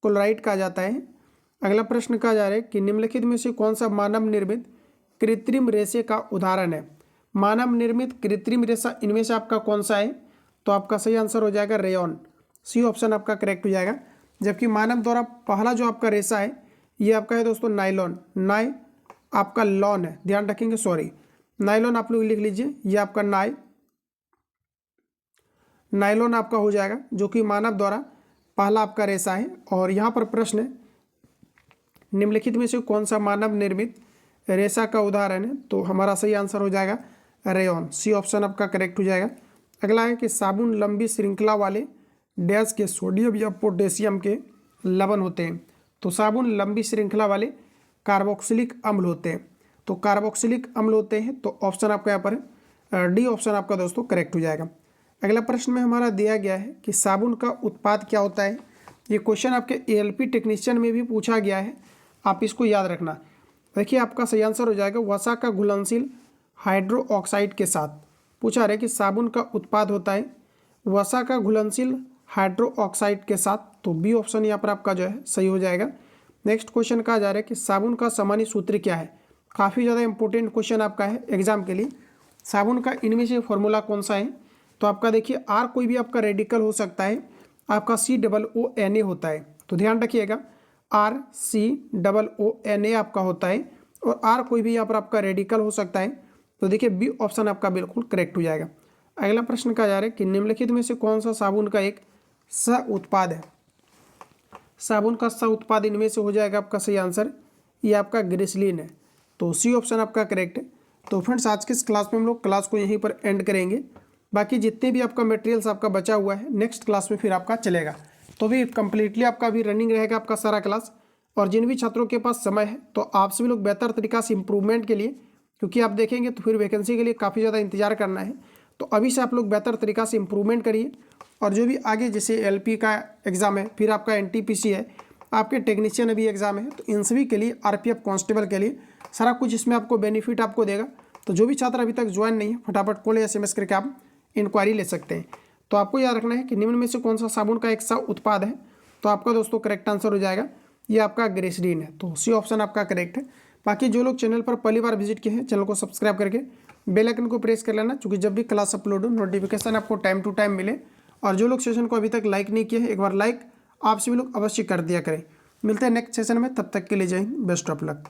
क्लोराइड कहा जाता है। अगला प्रश्न कहा जा रहा है कि निम्नलिखित में से कौन सा मानव निर्मित कृत्रिम रेशे का उदाहरण है। मानव निर्मित कृत्रिम रेशा इनमें से आपका कौन सा है। तो आपका सही आंसर हो जाएगा रेयॉन, सी ऑप्शन आपका करेक्ट हो जाएगा। जबकि मानव द्वारा पहला जो आपका रेशा है ये आपका है दोस्तों नायलॉन, नाय आपका लॉन है, ध्यान रखेंगे, सॉरी नायलॉन आप लोग लिख लीजिए, ये आपका नायलॉन आपका हो जाएगा, जो कि मानव द्वारा पहला आपका रेशा है। और यहाँ पर प्रश्न है निम्नलिखित में से कौन सा मानव निर्मित रेशा का उदाहरण है। तो हमारा सही आंसर हो जाएगा रेयॉन, सी ऑप्शन आपका करेक्ट हो जाएगा। अगला है कि साबुन लंबी श्रृंखला वाले डैश के सोडियम या पोटेशियम के लवण होते हैं। तो साबुन लंबी श्रृंखला वाले कार्बोक्सिलिक अम्ल होते हैं। तो कार्बोक्सिलिक अम्ल होते हैं, तो ऑप्शन आपका यहाँ पर डी ऑप्शन आपका दोस्तों करेक्ट हो जाएगा। अगला प्रश्न में हमारा दिया गया है कि साबुन का उत्पाद क्या होता है। ये क्वेश्चन आपके एएलपी टेक्नीशियन में भी पूछा गया है, आप इसको याद रखना। देखिए आपका सही आंसर हो जाएगा वसा का घुलनशील हाइड्रो ऑक्साइड के साथ। पूछा रहे कि साबुन का उत्पाद होता है वसा का घुलनशील हाइड्रो ऑक्साइड के साथ। तो बी ऑप्शन यहाँ पर आपका जो है सही हो जाएगा। नेक्स्ट क्वेश्चन कहा जा रहा है कि साबुन का सामान्य सूत्र क्या है। काफ़ी ज़्यादा इंपॉर्टेंट क्वेश्चन आपका है एग्जाम के लिए। साबुन का इनमें से फॉर्मूला कौन सा है। तो आपका देखिए आर कोई भी आपका रेडिकल हो सकता है, आपका COONA होता है। तो ध्यान रखिएगा RCOONA आपका होता है, और आर कोई भी यहाँ पर आपका रेडिकल हो सकता है। तो देखिए बी ऑप्शन आपका बिल्कुल करेक्ट हो जाएगा। अगला प्रश्न कहा जा रहा है कि निम्नलिखित में से कौन सा साबुन का एक सह उत्पाद है। साबुन का सह उत्पाद इनमें से हो जाएगा आपका सही आंसर, ये आपका ग्लिसरीन है। तो सी ऑप्शन आपका करेक्ट है। तो फ्रेंड्स आज के इस क्लास में हम लोग क्लास को यहीं पर एंड करेंगे। बाकी जितने भी आपका मटेरियल्स आपका बचा हुआ है नेक्स्ट क्लास में फिर आपका चलेगा। तो भी कम्प्लीटली आपका भी रनिंग रहेगा आपका सारा क्लास। और जिन भी छात्रों के पास समय है तो आप सभी लोग बेहतर तरीका से इम्प्रूवमेंट के लिए, क्योंकि आप देखेंगे तो फिर वैकेंसी के लिए काफ़ी ज़्यादा इंतजार करना है, तो अभी से आप लोग बेहतर तरीका से इम्प्रूवमेंट करिए। और जो भी आगे जैसे एलपी का एग्ज़ाम है, फिर आपका एनटीपीसी है, आपके टेक्नीशियन अभी एग्ज़ाम है, तो इन सभी के लिए आरपीएफ कांस्टेबल के लिए सारा कुछ इसमें आपको बेनिफिट आपको देगा। तो जो भी छात्र अभी तक ज्वाइन नहीं है फटाफट कॉल या SMS करके आप इंक्वायरी ले सकते हैं। तो आपको याद रखना है कि निम्न में से कौन सा साबुन का एक सा उत्पाद है। तो आपका दोस्तों करेक्ट आंसर हो जाएगा ये आपका ग्लिसरीन है। तो सी ऑप्शन आपका करेक्ट है। बाकी जो लोग चैनल पर पहली बार विजिट किए हैं चैनल को सब्सक्राइब करके बेल आइकन को प्रेस कर लेना, क्योंकि जब भी क्लास अपलोड हो नोटिफिकेशन आपको टाइम टू टाइम मिले। और जो लोग सेशन को अभी तक लाइक नहीं किए हैं एक बार लाइक आप सभी लोग अवश्य कर दिया करें। मिलते हैं नेक्स्ट सेशन में, तब तक के लिए जय हिंद, बेस्ट ऑफ लक।